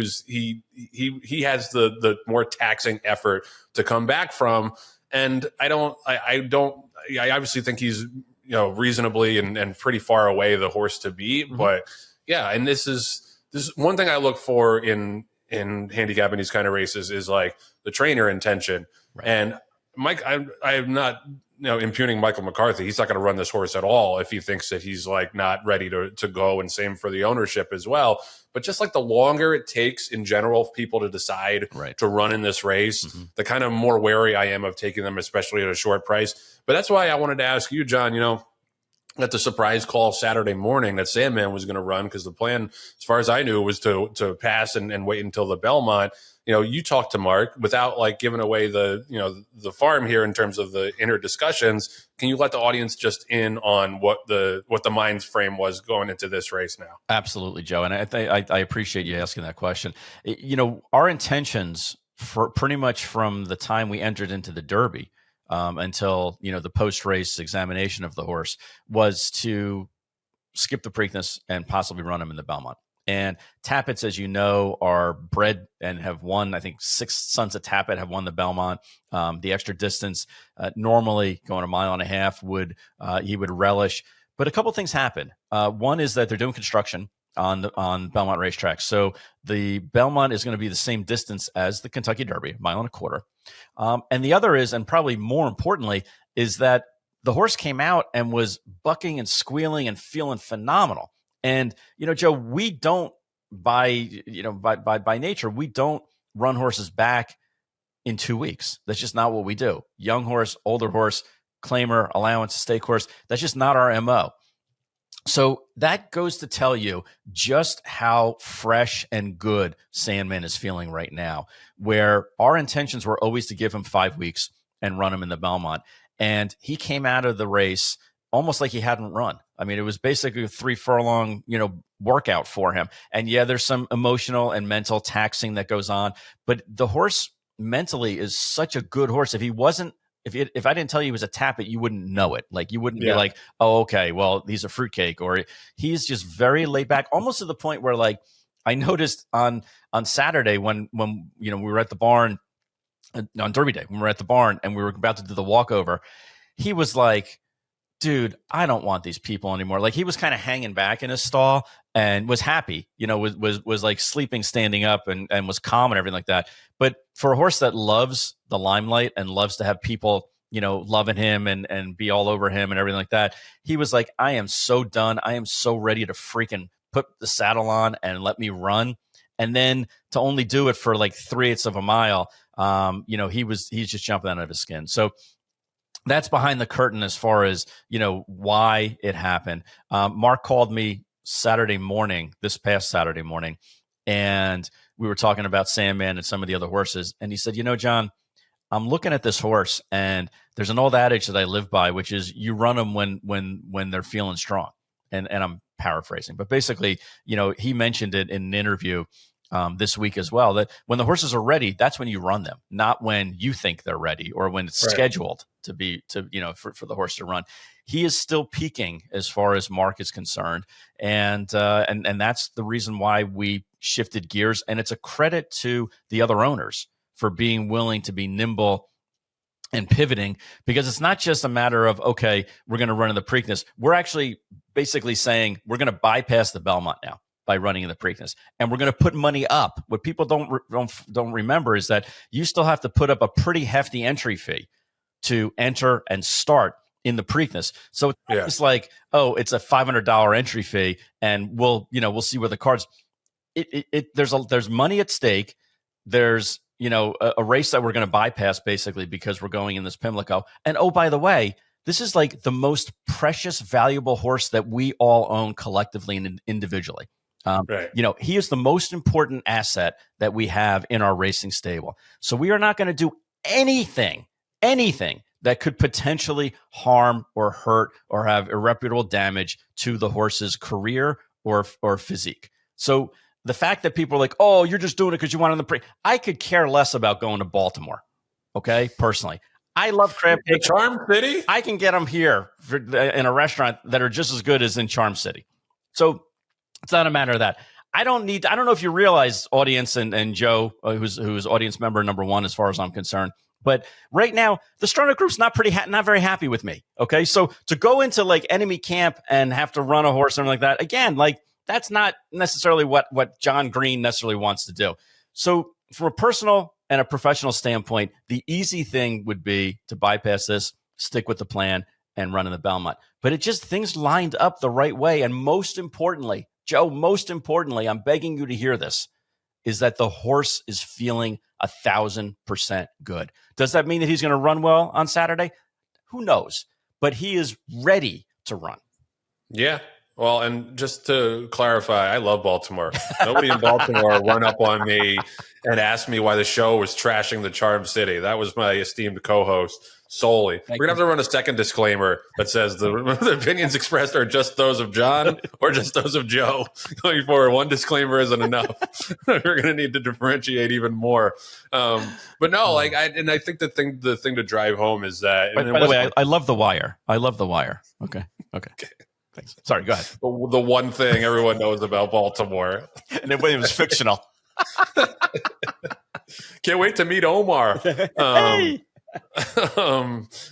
has the more taxing effort to come back from. And I obviously think he's, reasonably and pretty far away the horse to beat. Mm-hmm. But yeah, and this is one thing I look for in handicapping these kind of races is the trainer intention. Right. And Mike, I am not, impugning Michael McCarthy. He's not going to run this horse at all if he thinks that he's not ready to go, and same for the ownership as well. But just the longer it takes in general for people to decide to run in this race, the kind of more wary I am of taking them, especially at a short price. But that's why I wanted to ask you, John, at the surprise call Saturday morning that Sandman was going to run, because the plan, as far as I knew, was to pass and wait until the Belmont. You talked to Mark without giving away the farm here in terms of the inner discussions. Can you let the audience just in on what the mind frame was going into this race now? Absolutely, Joe. And I appreciate you asking that question. Our intentions for pretty much from the time we entered into the Derby until, the post-race examination of the horse was to skip the Preakness and possibly run him in the Belmont. And Tappets, as you know, are bred and have won. I think 6 sons of Tappet have won the Belmont. The extra distance, normally going 1.5 miles, he would relish. But a couple things happen. One is that they're doing construction on Belmont racetrack, so the Belmont is going to be the same distance as the Kentucky Derby, 1.25 miles. And the other is, and probably more importantly, is that the horse came out and was bucking and squealing and feeling phenomenal. And, Joe, we don't by nature, we don't run horses back in 2 weeks. That's just not what we do. Young horse, older horse, claimer, allowance, stake horse. That's just not our MO. So that goes to tell you just how fresh and good Sandman is feeling right now, where our intentions were always to give him 5 weeks and run him in the Belmont. And he came out of the race almost like he hadn't run. I mean, it was basically a 3 furlong, workout for him. And yeah, there's some emotional and mental taxing that goes on, but the horse mentally is such a good horse. If I didn't tell you he was a Tappet, you wouldn't know it. You wouldn't be like, oh, okay, well, he's a fruitcake, or he's just very laid back, almost to the point where I noticed on Saturday when we were at the barn on Derby Day, when we were at the barn and we were about to do the walkover, he was like, dude, I don't want these people anymore. He was kind of hanging back in his stall and was happy, was sleeping, standing up and was calm and everything like that. But for a horse that loves the limelight and loves to have people, loving him and be all over him and everything like that, he was like, I am so done. I am so ready to freaking put the saddle on and let me run. And then to only do it for 3/8 of a mile, he's just jumping out of his skin. So that's behind the curtain as far as, why it happened. Mark called me this past Saturday morning, and we were talking about Sandman and some of the other horses. And he said, John, I'm looking at this horse, and there's an old adage that I live by, which is you run them when they're feeling strong. And I'm paraphrasing, but basically, he mentioned it in an interview this week as well, that when the horses are ready, that's when you run them, not when you think they're ready or when it's scheduled for the horse to run. He is still peaking as far as Mark is concerned. And that's the reason why we shifted gears. And it's a credit to the other owners for being willing to be nimble and pivoting, because it's not just a matter of, okay, we're going to run in the Preakness. We're actually basically saying we're going to bypass the Belmont now by running in the Preakness, and we're going to put money up. What people don't remember is that you still have to put up a pretty hefty entry fee to enter and start in the Preakness. So it's like, oh, it's a $500 entry fee, and we'll see where the cards. There's money at stake. There's a race that we're going to bypass basically because we're going in this Pimlico. And oh, by the way, this is like the most precious, valuable horse that we all own collectively and individually. He is the most important asset that we have in our racing stable. So we are not going to do anything that could potentially harm or hurt or have irreparable damage to the horse's career or physique. So the fact that people are like, oh, you're just doing it because you want on the pre. I could care less about going to Baltimore. Okay, personally. I love crab cakes. Charm City? I can get them here in a restaurant that are just as good as in Charm City. So it's not a matter of that. I don't know if you realize, audience, and Joe, who's audience member number one as far as I'm concerned, but right now the Stronach Group's not very happy with me. Okay, so to go into like enemy camp and have to run a horse or something like that, again, like that's not necessarily what Jon Green necessarily wants to do. So from a personal and a professional standpoint, the easy thing would be to bypass this, stick with the plan, and run in the Belmont. But things lined up the right way. And most importantly, Joe, I'm begging you to hear this, is that the horse is feeling 1,000% good. Does that mean that he's going to run well on Saturday? Who knows? But he is ready to run. Yeah. Well, and just to clarify, I love Baltimore. Nobody in Baltimore run up on me and asked me why the show was trashing the Charm City. That was my esteemed co-host solely. We're going to have to run a second disclaimer that says the opinions expressed are just those of John or just those of Joe. Going forward, one disclaimer isn't enough. We're going to need to differentiate even more. But no, I think the thing to drive home is that. By the way, I love The Wire. Okay. Thanks. Sorry, go ahead. The one thing everyone knows about Baltimore. And it was fictional. Can't wait to meet Omar. Hey!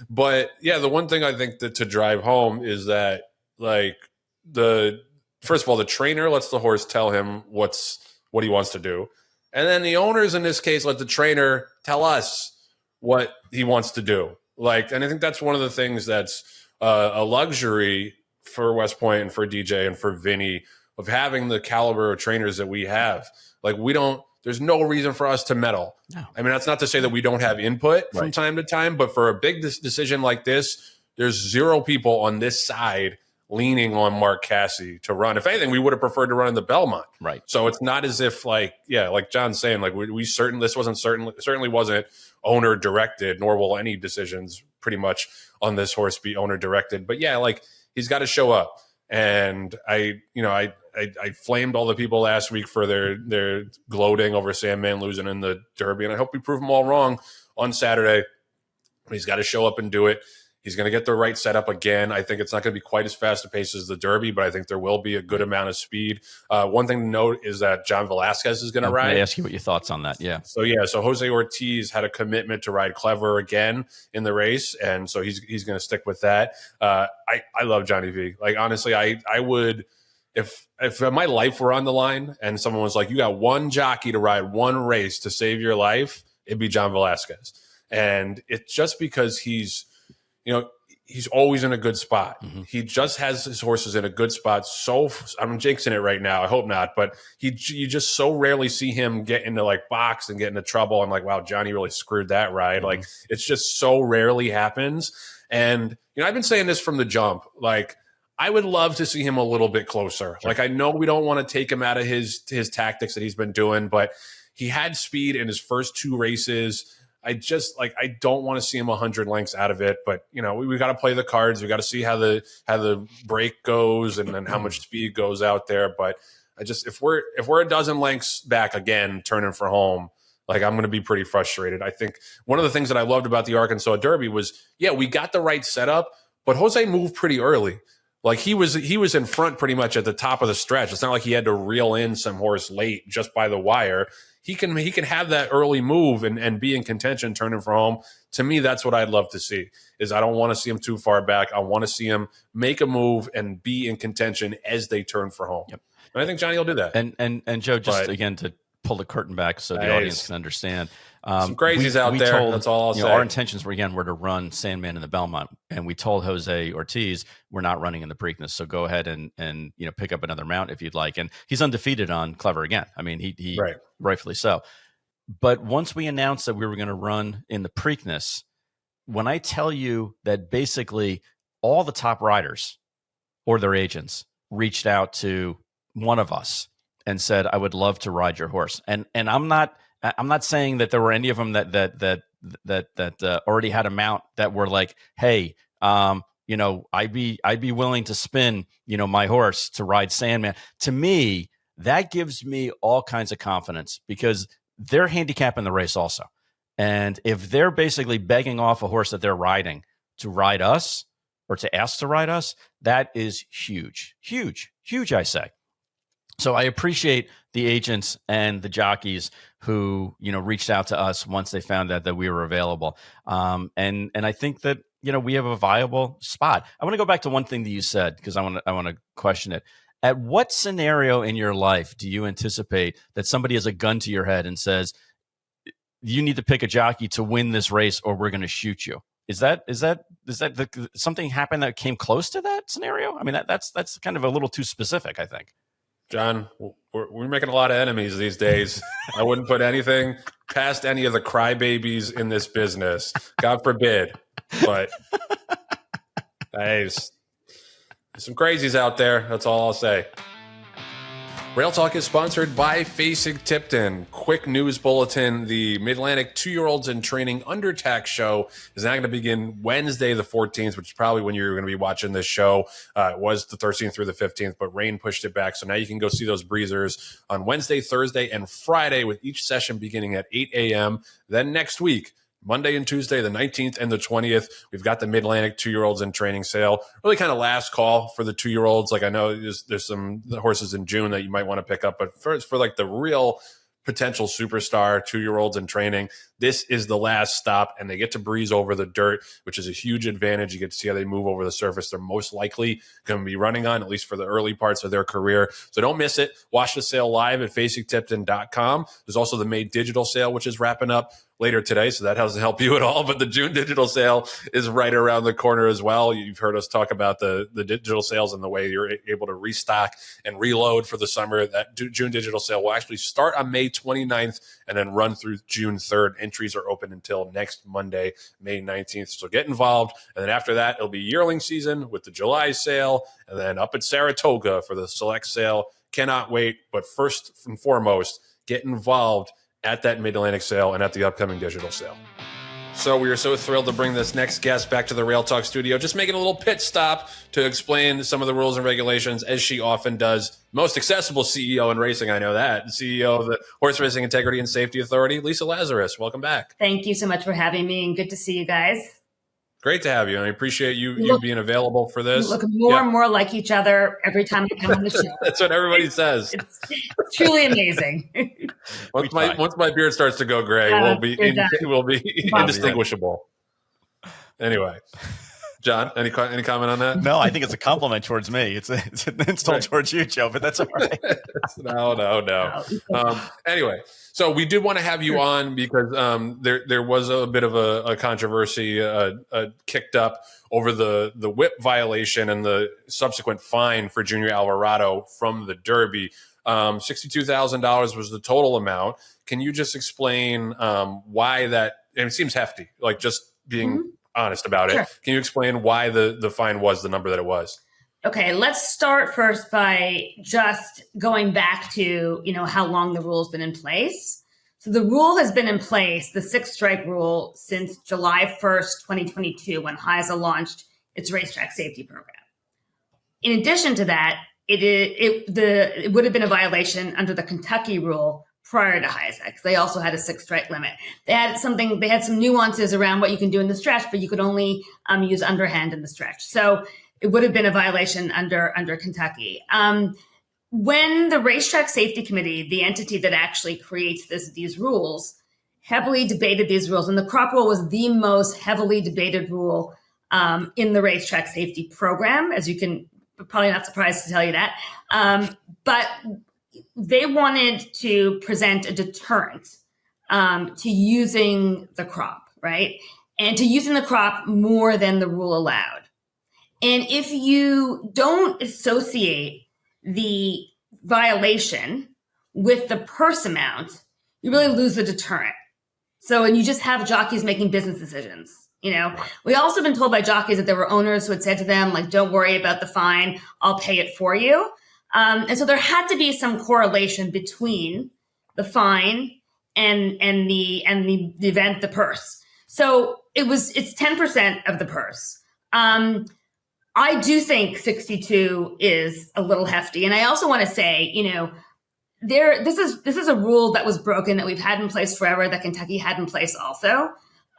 But yeah, the one thing I think that to drive home is that first of all, the trainer lets the horse tell him what he wants to do. And then the owners in this case let the trainer tell us what he wants to do. And I think that's one of the things that's a luxury for West Point and for DJ and for Vinny of having the caliber of trainers that we have. There's no reason for us to meddle. No. I mean, that's not to say that we don't have input from time to time, but for a big decision like this, there's zero people on this side leaning on Mark Casse to run. If anything, we would have preferred to run in the Belmont. Right. So it's not as if like John's saying, certainly wasn't owner directed, nor will any decisions pretty much on this horse be owner directed. But yeah, he's got to show up. And I flamed all the people last week for their gloating over Sandman losing in the Derby. And I hope we prove them all wrong on Saturday. He's got to show up and do it. He's going to get the right setup again. I think it's not going to be quite as fast a pace as the Derby, but I think there will be a good amount of speed. One thing to note is that John Velasquez is going to ride. I ask you what your thoughts on that. Yeah. So Jose Ortiz had a commitment to ride Clever again in the race, and so he's going to stick with that. I love Johnny V. Honestly, I would if my life were on the line and someone was like, you got one jockey to ride one race to save your life, it'd be John Velasquez. And it's just because he's he's always in a good spot. He just has his horses in a good spot. So I'm jinxing it right now. I hope not, but you just so rarely see him get into like box and get into trouble. I'm like, wow, Johnny really screwed that ride. Like it's just so rarely happens. And, I've been saying this from the jump, like I would love to see him a little bit closer. Sure. Like I know we don't want to take him out of his tactics that he's been doing, but he had speed in his first 2 races. I don't want to see him 100 lengths out of it, but we got to play the cards. We got to see how the break goes and then how much speed goes out there. But if we're a dozen lengths back again, turning for home, like I'm going to be pretty frustrated. I think one of the things that I loved about the Arkansas Derby was, we got the right setup, but Jose moved pretty early. Like he was in front pretty much at the top of the stretch. It's not like he had to reel in some horse late just by the wire. He can have that early move and be in contention, turning for home. To me, that's what I'd love to see. Is I don't want to see him too far back. I want to see him make a move and be in contention as they turn for home. Yep. And I think Johnny will do that. And Joe, again to pull the curtain back so the audience can understand. Some crazies out there. That's all I'll say. Our intentions were to run Sandman in the Belmont, and we told Jose Ortiz we're not running in the Preakness. So go ahead and pick up another mount if you'd like. And he's undefeated on Clever again. I mean, he rightfully so. But once we announced that we were going to run in the Preakness, when I tell you that basically all the top riders or their agents reached out to one of us and said, "I would love to ride your horse," and I'm not saying that there were any of them that already had a mount that were like, "Hey, I'd be willing to spin, my horse to ride Sandman." To me, that gives me all kinds of confidence because they're handicapping the race also, and if they're basically begging off a horse that they're riding to ride us or to ask to ride us, that is huge, huge, huge. I say. So I appreciate the agents and the jockeys who, reached out to us once they found out that we were available. And I think that, we have a viable spot. I want to go back to one thing that you said, because I want to question it. At what scenario in your life do you anticipate that somebody has a gun to your head and says, you need to pick a jockey to win this race or we're going to shoot you? Is that something happened that came close to that scenario? I mean, that's kind of a little too specific, I think. John, we're making a lot of enemies these days. I wouldn't put anything past any of the crybabies in this business. God forbid. But there's some crazies out there. That's all I'll say. Rail Talk is sponsored by Facing Tipton. Quick news bulletin. The Mid-Atlantic 2-year-olds in training undertax show is now going to begin Wednesday the 14th, which is probably when you're going to be watching this show. It was the 13th through the 15th, but rain pushed it back. So now you can go see those breezers on Wednesday, Thursday, and Friday, with each session beginning at 8 a.m. Then next week, Monday and Tuesday, the 19th and the 20th, we've got the Mid-Atlantic 2-year-olds in training sale. Really kind of last call for the 2-year-olds. Like I know there's some horses in June that you might want to pick up, but for like the real potential superstar 2-year-olds in training, this is the last stop, and they get to breeze over the dirt, which is a huge advantage. You get to see how they move over the surface they're most likely going to be running on, at least for the early parts of their career. So don't miss it. Watch the sale live at facingtipton.com. There's also the May digital sale, which is wrapping up later today, so that doesn't help you at all. But the June digital sale is right around the corner as well. You've heard us talk about the digital sales and the way you're able to restock and reload for the summer. That June digital sale will actually start on May 29th and then run through June 3rd. Entries are open until next Monday, May 19th. So get involved. And then after that, it'll be yearling season with the July sale, and then up at Saratoga for the select sale. Cannot wait. But first and foremost, get involved at that Mid-Atlantic sale and at the upcoming digital sale. So we are so thrilled to bring this next guest back to the Rail Talk studio, just making a little pit stop to explain some of the rules and regulations, as she often does. Most accessible CEO in racing, I know that. CEO of the Horse Racing Integrity and Safety Authority, Lisa Lazarus. Welcome back. Thank you so much for having me, and good to see you guys. Great to have you, and I appreciate you being available for this. We look more and more like each other every time we come on the show. That's what everybody says. It's truly amazing. Once my beard starts to go gray, we'll be indistinguishable. Anyway, John, any comment on that? No, I think it's a compliment towards me. It's an insult towards you, Joe, but that's all right. No. Anyway, so we did want to have you on because there was a bit of a controversy kicked up over the whip violation and the subsequent fine for Junior Alvarado from the Derby. $62,000 was the total amount. Can you just explain why that? And it seems hefty, like just being honest about Sure. it. Can you explain why the fine was the number that it was? Okay, let's start first by just going back to, how long the rule's been in place. So the rule has been in place, the 6-strike rule, since July 1st, 2022, when HISA launched its racetrack safety program. In addition to that, it would have been a violation under the Kentucky rule prior to HISA, because they also had a 6-strike limit. They had some nuances around what you can do in the stretch, but you could only use underhand in the stretch. So it would have been a violation under Kentucky. When the Racetrack Safety Committee, the entity that actually creates these rules, heavily debated these rules, and the crop rule was the most heavily debated rule in the racetrack safety program, as you can probably not surprised to tell you that. But they wanted to present a deterrent to using the crop, right? And to using the crop more than the rule allowed. And if you don't associate the violation with the purse amount, you really lose the deterrent. So, and you just have jockeys making business decisions. We also been told by jockeys that there were owners who had said to them, like, don't worry about the fine, I'll pay it for you. And so there had to be some correlation between the fine and the event, the purse. So it's 10% of the purse. I do think 62 is a little hefty. And I also want to say, this is a rule that was broken that we've had in place forever, that Kentucky had in place also.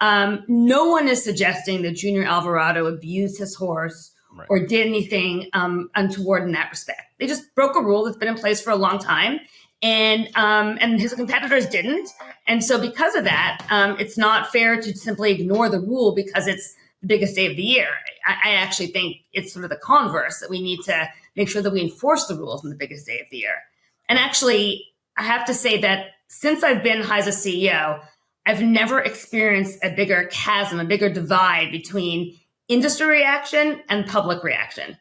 No one is suggesting that Junior Alvarado abused his horse or did anything untoward in that respect. They just broke a rule that's been in place for a long time, and his competitors didn't. And so because of that, it's not fair to simply ignore the rule because it's the biggest day of the year. I actually think it's sort of the converse, that we need to make sure that we enforce the rules on the biggest day of the year. And actually, I have to say that since I've been HISA CEO, I've never experienced a bigger chasm, a bigger divide between industry reaction and public reaction.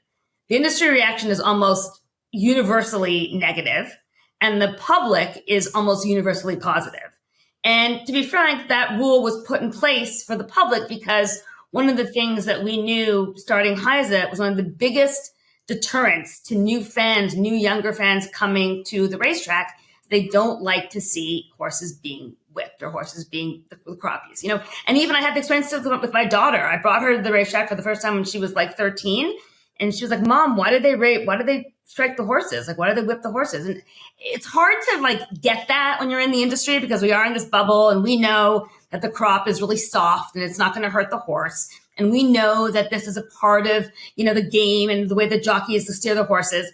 The industry reaction is almost universally negative, and the public is almost universally positive. And to be frank, that rule was put in place for the public because one of the things that we knew starting HISA was one of the biggest deterrents to new fans, new younger fans coming to the racetrack. They don't like to see horses being whipped or horses being the crappies, And even I had the experience with my daughter. I brought her to the racetrack for the first time when she was like 13. And she was like, Mom, why did they strike the horses? Like, why did they whip the horses? And it's hard to get that when you're in the industry because we are in this bubble and we know that the crop is really soft and it's not going to hurt the horse. And we know that this is a part of, the game and the way the jockey is to steer the horses.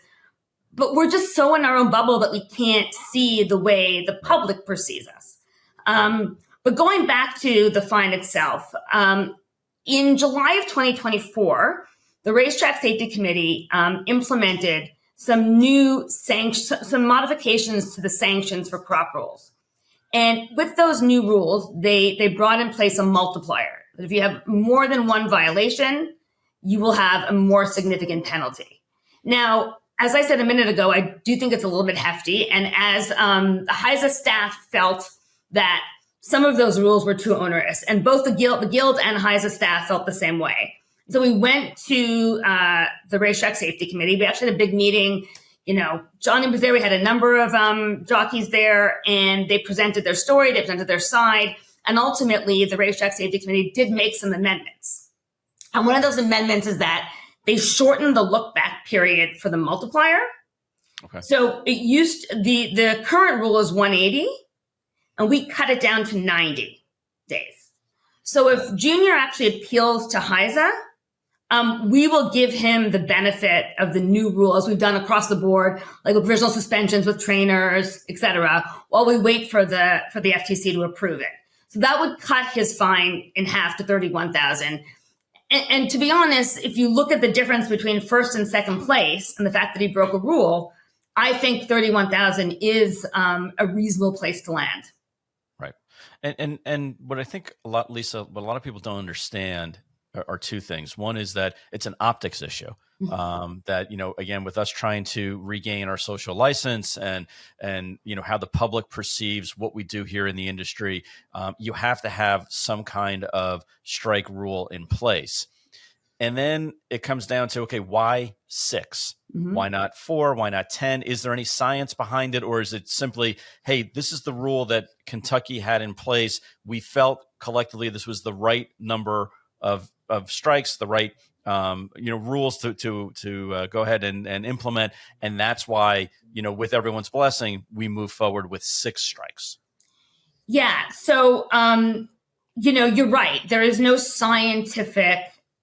But we're just so in our own bubble that we can't see the way the public perceives us. But going back to the fine itself, in July of 2024, the Racetrack Safety Committee implemented some new some modifications to the sanctions for crop rules. And with those new rules, they brought in place a multiplier. If you have more than one violation, you will have a more significant penalty. Now, as I said a minute ago, I do think it's a little bit hefty. And as the HISA staff felt that some of those rules were too onerous, and both the guild and HISA staff felt the same way. So we went to the Racetrack Safety Committee. We actually had a big meeting. Johnny was there. We had a number of jockeys there, and they presented their story. They presented their side. And ultimately, the Racetrack Safety Committee did make some amendments. And one of those amendments is that they shortened the look-back period for the multiplier. Okay. So it the current rule is 180, and we cut it down to 90 days. So if Junior actually appeals to HISA, we will give him the benefit of the new rules we've done across the board, like with provisional suspensions with trainers, et cetera, while we wait for the FTC to approve it. So that would cut his fine in half to $31,000. And to be honest, if you look at the difference between first and second place and the fact that he broke a rule, I think 31,000 is a reasonable place to land. Right. And what I think Lisa, what a lot of people don't understand are two things. One is that it's an optics issue. That, again, with us trying to regain our social license and how the public perceives what we do here in the industry, you have to have some kind of strike rule in place. And then it comes down to, okay, why 6? Why not 4? Why not 10? Is there any science behind it? Or is it simply, hey, this is the rule that Kentucky had in place. We felt collectively this was the right number of strikes, the right rules to go ahead and implement. And that's why, with everyone's blessing, we move forward with 6 strikes. Yeah. So, you're right. There is no scientific,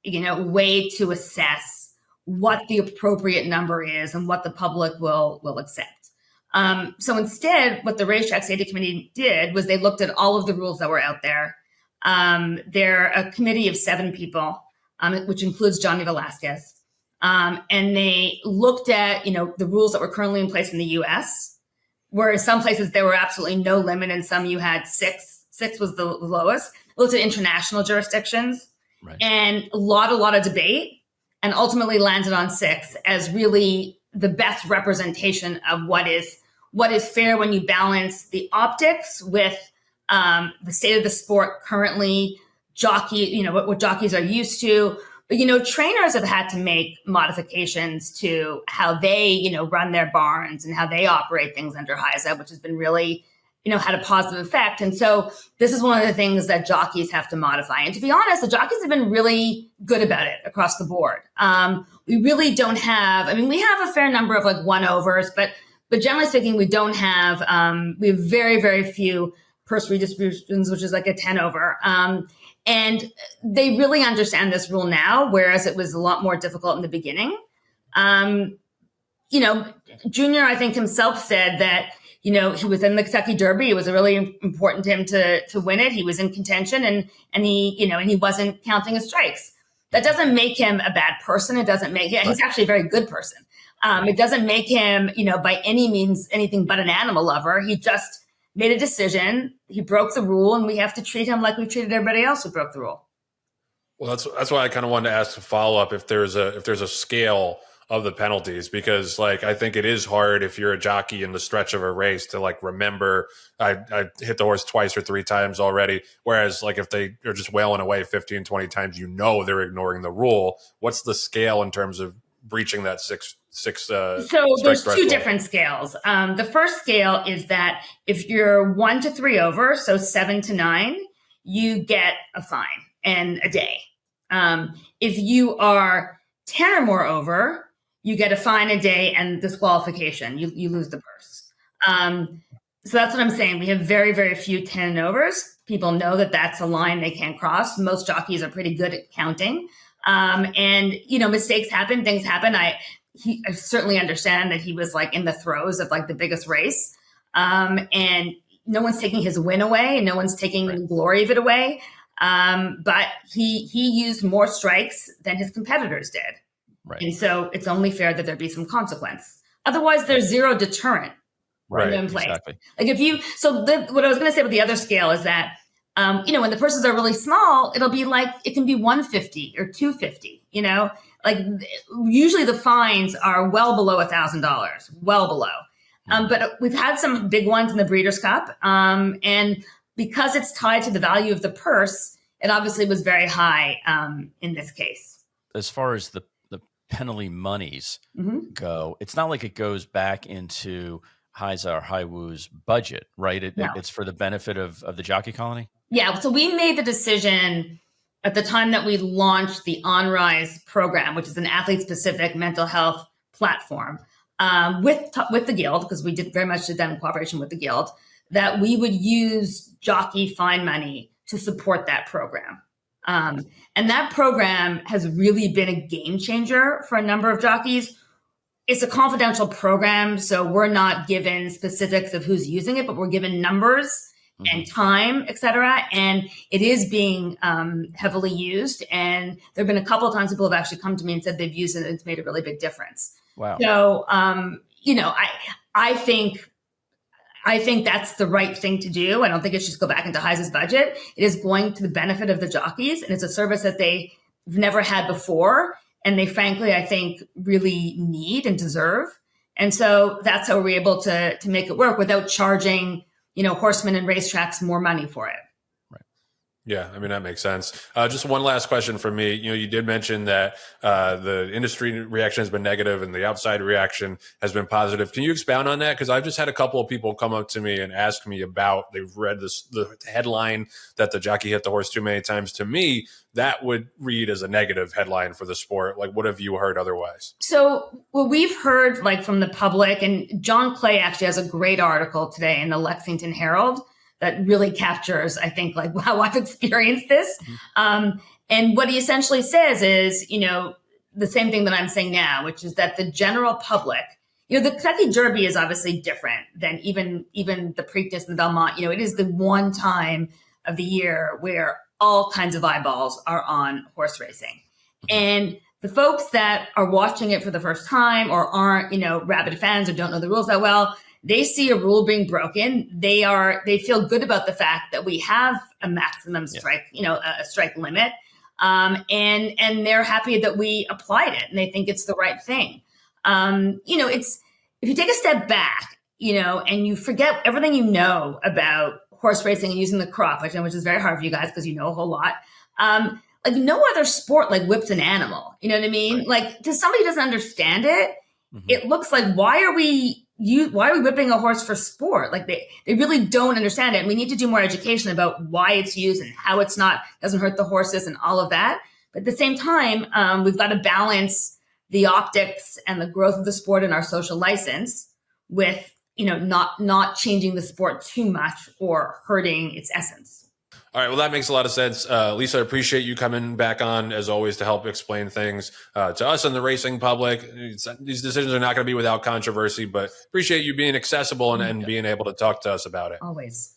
way to assess what the appropriate number is and what the public will accept. So instead, what the Racetrack Safety Committee did was they looked at all of the rules that were out there. They're a committee of 7 people, which includes Johnny Velasquez. And they looked at, the rules that were currently in place in the U.S., where in some places there were absolutely no limit, and some you had 6. 6 was the lowest. Looked at international jurisdictions, right, and a lot of debate, and ultimately landed on 6 as really the best representation of what is fair when you balance the optics with the state of the sport currently, what jockeys are used to. But, trainers have had to make modifications to how they, run their barns and how they operate things under HISA, which has been really, had a positive effect. And so this is one of the things that jockeys have to modify. And to be honest, the jockeys have been really good about it across the board. We really don't have, we have a fair number of 1-overs, but generally speaking, we don't have, we have very, very few purse redistributions, which is a 10-over. And they really understand this rule now, whereas it was a lot more difficult in the beginning. Junior, I think himself said that, he was in the Kentucky Derby. It was really important to him to win it. He was in contention and he wasn't counting his strikes. That doesn't make him a bad person. It doesn't make he's actually a very good person. It doesn't make him, by any means, anything but an animal lover. He just made a decision. He broke the rule, and we have to treat him like we treated everybody else who broke the rule. Well, that's why I kind of wanted to ask a follow up if there's a scale of the penalties, because I think it is hard if you're a jockey in the stretch of a race to remember I hit the horse twice or 3 times already. Whereas if they are just wailing away 15, 20 times, they're ignoring the rule. What's the scale in terms of breaching that six? So there's 2 different scales. The first scale is that if you're 1 to 3 over, so 7 to 9, you get a fine and a day. If you are 10 or more over, you get a fine, a day, and disqualification. You lose the purse. So that's what I'm saying. We have very, very few 10 and overs. People know that that's a line they can't cross. Most jockeys are pretty good at counting. And mistakes happen, things happen. I certainly understand that he was in the throes of the biggest race. And no one's taking his win away, and no one's taking the glory of it away. But he used more strikes than his competitors did. Right. And so it's only fair that there be some consequence. Otherwise, there's zero deterrent in place. Exactly. What I was going to say with the other scale is that, when the purses are really small, it'll be it can be 150 or 250, usually the fines are well below $1,000, well below. But we've had some big ones in the Breeders' Cup. And because it's tied to the value of the purse, it obviously was very high in this case. As far as the penalty monies go, it's not like it goes back into HISA or HIWU's budget, right? It's for the benefit of the jockey colony? Yeah, so we made the decision at the time that we launched the OnRise program, which is an athlete-specific mental health platform, with the Guild, because we did very much did that in cooperation with the Guild, that we would use jockey fine money to support that program. And that program has really been a game changer for a number of jockeys. It's a confidential program, so we're not given specifics of who's using it, but we're given numbers and time, et cetera. And it is being heavily used. And there have been a couple of times people have actually come to me and said they've used it and it's made a really big difference. Wow. So, I think that's the right thing to do. I don't think it should go back into HISA's budget. It is going to the benefit of the jockeys, and it's a service that they've never had before. And they, frankly, I think really need and deserve. And so that's how we're able to make it work without charging, horsemen and racetracks more money for it. Yeah, I mean, that makes sense. Just one last question for me. You did mention that the industry reaction has been negative and the outside reaction has been positive. Can you expound on that? Because I've just had a couple of people come up to me and ask me about, they've read the headline that the jockey hit the horse too many times. To me, that would read as a negative headline for the sport. Like, what have you heard otherwise? So what we've heard from the public, and John Clay actually has a great article today in the Lexington Herald that really captures, I think, how I've experienced this. And what he essentially says is, the same thing that I'm saying now, which is that the general public, the Kentucky Derby is obviously different than even the Preakness and the Belmont. It is the one time of the year where all kinds of eyeballs are on horse racing. And the folks that are watching it for the first time or aren't, rabid fans or don't know the rules that well, they see a rule being broken. They feel good about the fact that we have a maximum strike, a strike limit. And they're happy that we applied it and they think it's the right thing. It's, if you take a step back, and you forget everything about horse racing and using the crop, which is very hard for you guys because you know a whole lot. No other sport whips an animal. You know what I mean? Right. To somebody who doesn't understand it, it looks like, why are we whipping a horse for sport? They really don't understand it. And we need to do more education about why it's used and how it's doesn't hurt the horses and all of that. But at the same time, we've got to balance the optics and the growth of the sport and our social license with, not changing the sport too much or hurting its essence. All right. Well, that makes a lot of sense. Lisa, I appreciate you coming back on, as always, to help explain things to us and the racing public. These decisions are not going to be without controversy, but appreciate you being accessible and being able to talk to us about it. Always.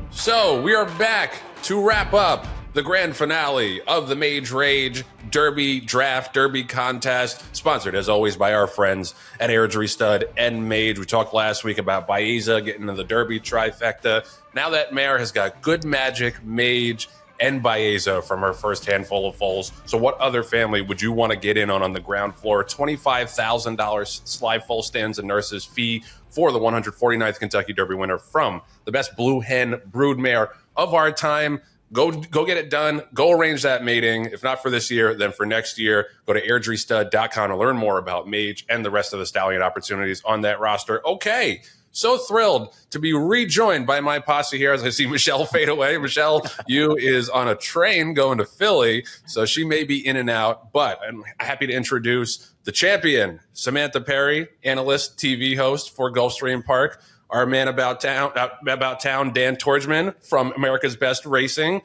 So we are back to wrap up the grand finale of the Mage Rage Derby Draft Derby Contest, sponsored as always by our friends at Airdrie Stud and Mage. We talked last week about Baeza getting into the Derby trifecta. Now that mare has got good magic, Mage, and Baeza from her first handful of foals. So what other family would you want to get in on the ground floor? $25,000 slide foal stands and nurses fee for the 149th Kentucky Derby winner from the best blue hen brood mare of our time. Go get it done. Go arrange that mating. If not for this year, then for next year. Go to airdriestud.com to learn more about Mage and the rest of the stallion opportunities on that roster. Okay, so thrilled to be rejoined by my posse here as I see Michelle fade away. Michelle, you is on a train going to Philly, so she may be in and out. But I'm happy to introduce the champion, Samantha Perry, analyst, TV host for Gulfstream Park. Our man about town, Dan Tordjman from America's Best Racing,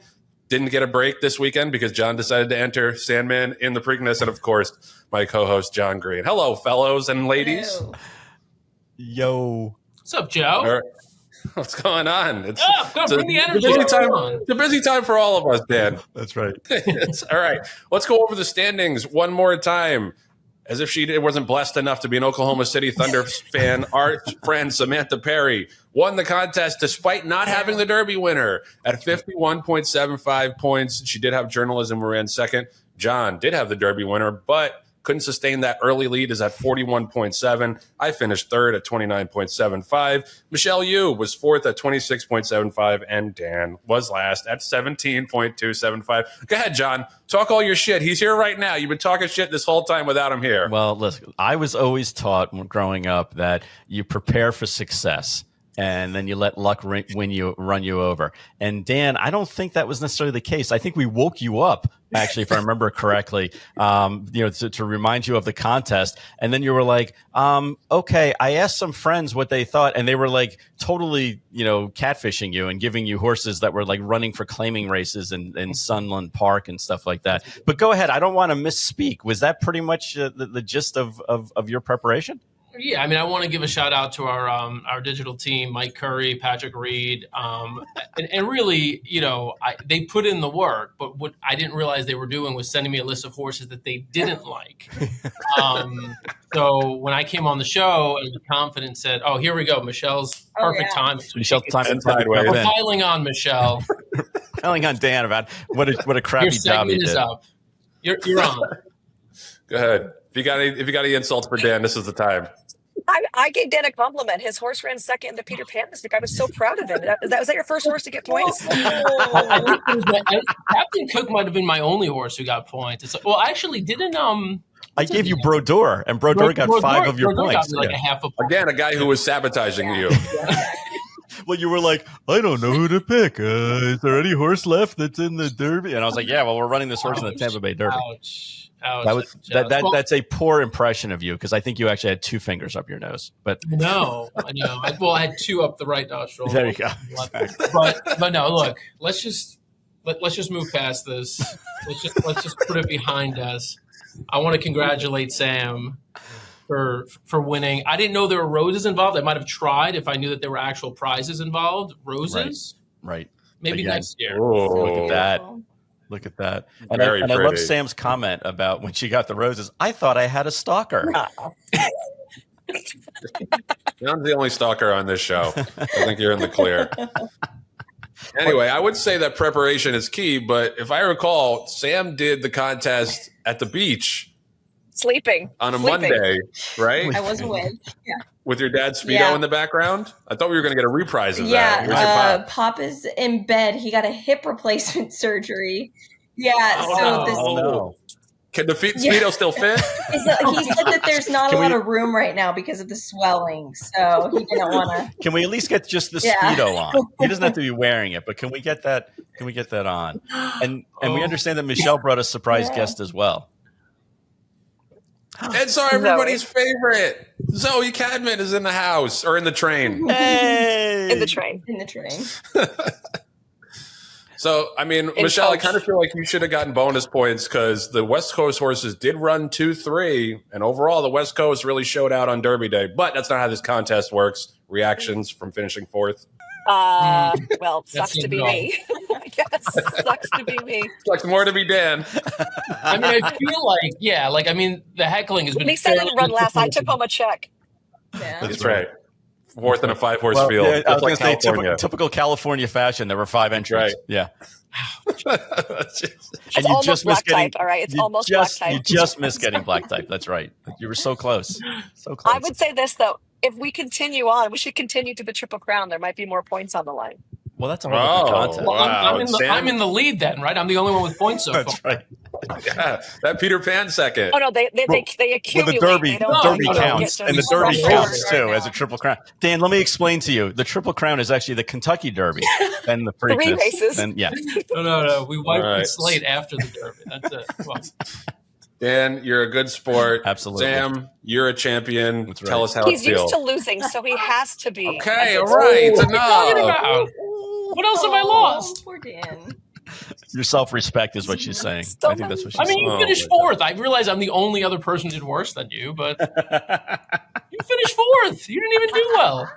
didn't get a break this weekend because John decided to enter Sandman in the Preakness, and of course, my co-host Jon Green. Hello, fellows and ladies. Hello. Yo. What's up, Joe? What's going on? It's bring the energy. It's a busy time for all of us, Dan. That's right. All right. Let's go over the standings one more time. As if she wasn't blessed enough to be an Oklahoma City Thunder fan, our friend Samantha Perry won the contest despite not having the Derby winner at 51.75 points. She did have journalism, who ran second. John did have the Derby winner, but couldn't sustain that early lead, is at 41.7. I finished third at 29.75. Michelle Yu was fourth at 26.75, and Dan was last at 17.275. Go ahead, John. Talk all your shit. He's here right now. You've been talking shit this whole time without him here. Well, listen, I was always taught growing up that you prepare for success and then you let luck run you over. And Dan, I don't think that was necessarily the case. I think we woke you up, actually, if I remember correctly, to remind you of the contest. And then you were like, okay, I asked some friends what they thought, and they were like totally, catfishing you and giving you horses that were like running for claiming races in Sunland Park and stuff like that. But go ahead. I don't want to misspeak. Was that pretty much the gist of your preparation? Yeah, I mean, I want to give a shout out to our digital team, Mike Curry, Patrick Reed, and really, they put in the work. But what I didn't realize they were doing was sending me a list of horses that they didn't like. So when I came on the show and with confidence said, "Oh, here we go, Michelle's perfect time." Michelle's time sideways. We're piling on Michelle. Telling on Dan about what a crappy Your job he segment is did. up. You're on. Go ahead. If you got any insults for Dan, this is the time. I gave Dan a compliment. His horse ran second in the Peter Pan this week. I was so proud of him. Was that your first horse to get points? I think Captain Cook might have been my only horse who got points. Well, actually, didn't I gave you Brodeur, and Brodeur got 5 of your Brodeur points. got me like a half a point. Again, a guy who was sabotaging you. Well, you were like, I don't know who to pick. Is there any horse left that's in the Derby? And I was like, yeah, well, we're running this horse in the Tampa Bay Derby. Ouch. That's a poor impression of you because I think you actually had 2 fingers up your nose. But no, I had 2 up the right nostril. There you go. But no, look, let's just move past this. Let's just put it behind us. I want to congratulate Sam for winning. I didn't know there were roses involved. I might have tried if I knew that there were actual prizes involved. Roses, right? Maybe next year. Look at that. And I love Sam's comment about when she got the roses. I thought I had a stalker. John's the only stalker on this show. I think you're in the clear. Anyway, I would say that preparation is key, but if I recall, Sam did the contest at the beach. Sleeping. On a Monday, right? I was awake. Yeah. With your dad's Speedo in the background? I thought we were going to get a reprise of that. Where's your Pop is in bed. He got a hip replacement surgery. Yeah. Can the Speedo still fit? He said that there's not a lot of room right now because of the swelling. So he didn't want to. Can we at least get just the Speedo on? He doesn't have to be wearing it, but can we get that on? And we understand that Michelle brought a surprise guest as well. And so everybody's favorite, Zoe Cadman, is in the house or in the train. Hey! In the train. So, I mean, Michelle, I kind of feel like you should have gotten bonus points because the West Coast horses did run 2-3. And overall, the West Coast really showed out on Derby Day. But that's not how this contest works. Reactions from finishing 4th. Well, sucks to be me. I guess sucks to be me. Sucks more to be Dan. I mean, I feel like, the heckling has been. At least I didn't run last. I took home a check. Yeah. That's right. 4th in a 5-horse field. Yeah, I was like going to say typical California fashion. There were 5 entries. Right. Yeah. And you just missed getting type. All right, it's almost black type. You just missed getting black type. That's right. You were so close. So close. I would say this though: if we continue on, we should continue to the Triple Crown. There might be more points on the line. Well, that's a whole different contest. Well, I'm in the lead then, right? I'm the only one with points so far. That's right. Yeah, that Peter Pan second. Oh no, they accumulate. Well, the Derby they counts, and the Derby counts too as a Triple Crown. Dan, let me explain to you: the Triple Crown is actually the Kentucky Derby and the Preakness. 3 races. And yeah, no, we wiped the slate after the Derby. That's it. Come on. Dan, you're a good sport. Absolutely. Sam, you're a champion. That's right. Tell us how He's it feels. used to losing, so he has to be. Okay, all right. It's enough. What else have I lost? Poor Dan. your self-respect is what she's saying. I think that's what she's saying. I mean, you finished 4th. I realize I'm the only other person who did worse than you, but you finished 4th. You didn't even do well.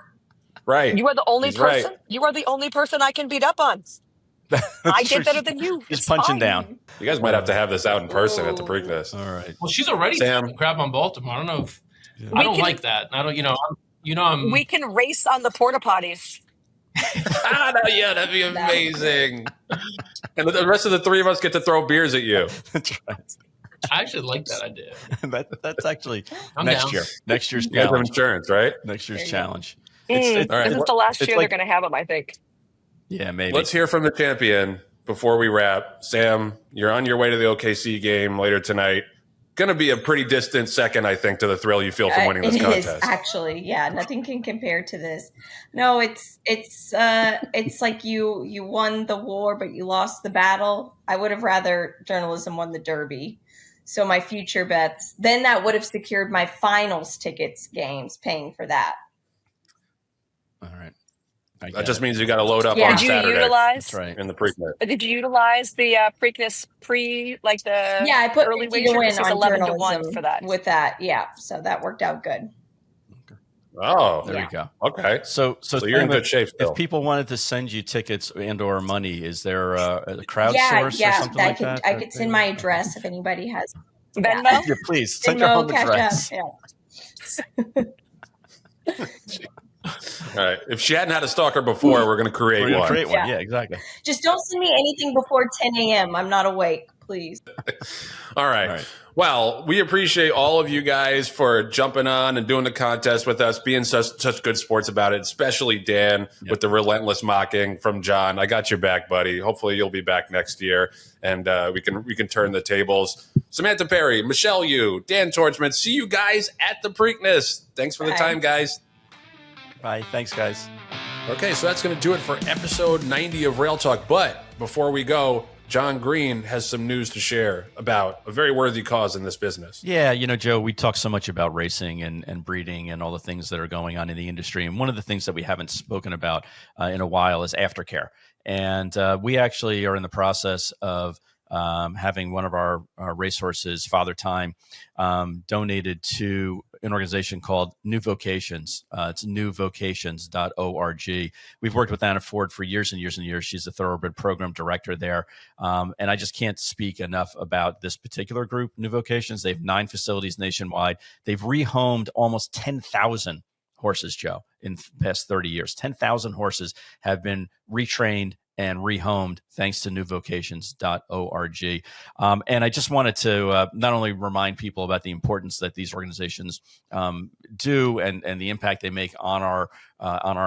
Right. You are the only person. Right. You are the only person I can beat up on. I did better than you. Just It's punching fine. down. You guys might have to have this out in person at the Preakness. All right. Well, she's already Sam. crap on Baltimore. I don't know if I don't like that. I don't. I'm. We can race on the porta potties. Yeah, that'd be amazing. And the rest of the three of us get to throw beers at you. That's right. I actually like that idea. That's actually I'm next down. year. Next year's You guys have challenge. insurance, right? Next year's challenge. all right. This is the last It's year like- they're going to have them, I think. Yeah, maybe. Let's hear from the champion before we wrap. Sam, you're on your way to the OKC game later tonight. Going to be a pretty distant second, I think, to the thrill you feel from winning this contest. It is actually, yeah. Nothing can compare to this. No, it's like you won the war, but you lost the battle. I would have rather journalism won the Derby. So my future bets, then that would have secured my finals tickets games, paying for that. All right. That just means you got to load up Yeah. on Did you Saturday utilize? That's right. in the Preakness. Did you utilize the Preakness I put early 50 to wager? win This was on 11 to journalism 1 for that. with that. Yeah, so that worked out good. Oh, There you go. Okay. So you're in Sam, good shape still. If people wanted to send you tickets and or money, is there a crowdsource or something like that? I could send my address if anybody has Venmo? Yeah, please send your home Cash address. App, yeah. All right. If she hadn't had a stalker before, we're going to create We're gonna one. create one. Yeah, exactly. Just don't send me anything before 10 a.m. I'm not awake, please. All right. Well, we appreciate all of you guys for jumping on and doing the contest with us, being such good sports about it, especially Dan with the relentless mocking from Jon. I got your back, buddy. Hopefully you'll be back next year, and we can turn the tables. Samantha Perry, Michelle Yu, Dan Tordjman, see you guys at the Preakness. Thanks for the time, guys. Bye. Thanks, guys. Okay, so that's going to do it for episode 90 of Rail Talk. But before we go, Jon Green has some news to share about a very worthy cause in this business. Yeah, Joe, we talk so much about racing and breeding and all the things that are going on in the industry. And one of the things that we haven't spoken about in a while is aftercare. And we actually are in the process of having one of our racehorses, Father Time, donated to an organization called New Vocations. It's newvocations.org. We've worked with Anna Ford for years and years and years. She's the thoroughbred program director there. And I just can't speak enough about this particular group, New Vocations. They have 9 facilities nationwide. They've rehomed almost 10,000 horses, Joe, in the past 30 years. 10,000 horses have been retrained and rehomed thanks to newvocations.org. And I just wanted to not only remind people about the importance that these organizations do and the impact they make on our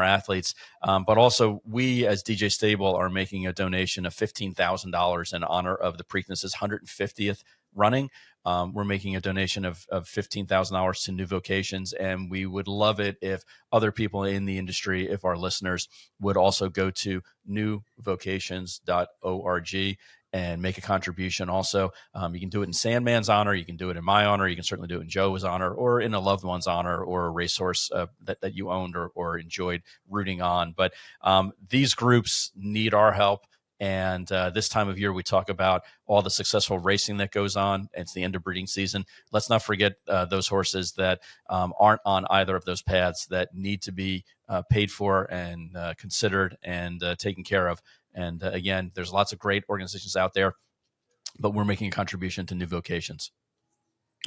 athletes, but also we as DJ Stable are making a donation of $15,000 in honor of the Preakness' 150th running. We're making a donation of $15,000 to New Vocations, and we would love it if other people in the industry, if our listeners would also go to newvocations.org and make a contribution also. You can do it in Sandman's honor. You can do it in my honor. You can certainly do it in Joe's honor or in a loved one's honor or a racehorse that you owned or enjoyed rooting on. But these groups need our help. And this time of year, we talk about all the successful racing that goes on. It's the end of breeding season. Let's not forget those horses that aren't on either of those paths that need to be paid for and considered and taken care of. And again, there's lots of great organizations out there, but we're making a contribution to New Vocations.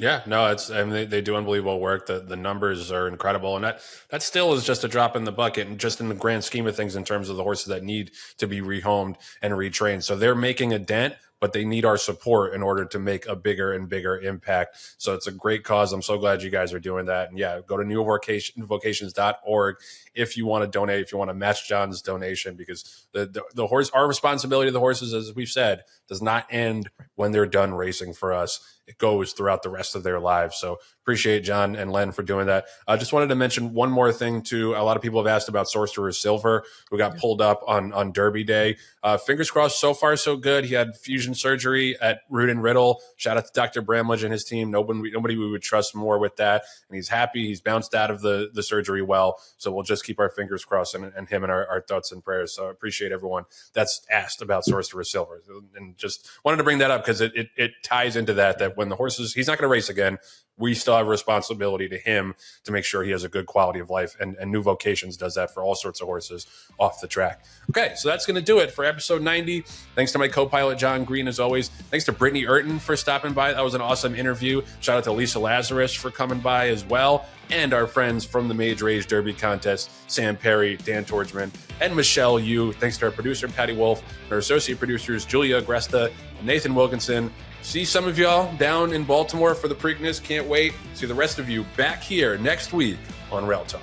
Yeah, no, they do unbelievable work. The numbers are incredible. And that still is just a drop in the bucket and just in the grand scheme of things in terms of the horses that need to be rehomed and retrained. So they're making a dent, but they need our support in order to make a bigger and bigger impact. So it's a great cause. I'm so glad you guys are doing that. And yeah, go to newvocations.org if you want to donate, if you want to match Jon's donation, because the horse, our responsibility to the horses, as we've said, does not end when they're done racing for us. It goes throughout the rest of their lives. So appreciate Jon and Len for doing that. I just wanted to mention one more thing too. A lot of people have asked about Sorcerer's Silver, who got pulled up on Derby Day. Fingers crossed, so far so good. He had fusion surgery at Root and Riddle. Shout out to Dr. Bramlage and his team. Nobody we would trust more with that. And he's happy. He's bounced out of the surgery well. So we'll just keep our fingers crossed and him and our thoughts and prayers. So I appreciate everyone that's asked about Sorcerer's Silver. And just wanted to bring that up because it ties into that when the horses, he's not going to race again. We still have a responsibility to him to make sure he has a good quality of life. And New Vocations does that for all sorts of horses off the track. Okay, so that's going to do it for episode 90. Thanks to my co-pilot, Jon Green, as always. Thanks to Britney Eurton for stopping by. That was an awesome interview. Shout out to Lisa Lazarus for coming by as well. And our friends from the Mage Rage Derby contest, Sam Perry, Dan Tordjman, and Michelle Yu. Thanks to our producer, Patty Wolf, and our associate producers, Julia Agresta and Nathan Wilkinson. See some of y'all down in Baltimore for the Preakness. Can't wait. See the rest of you back here next week on Rail Talk.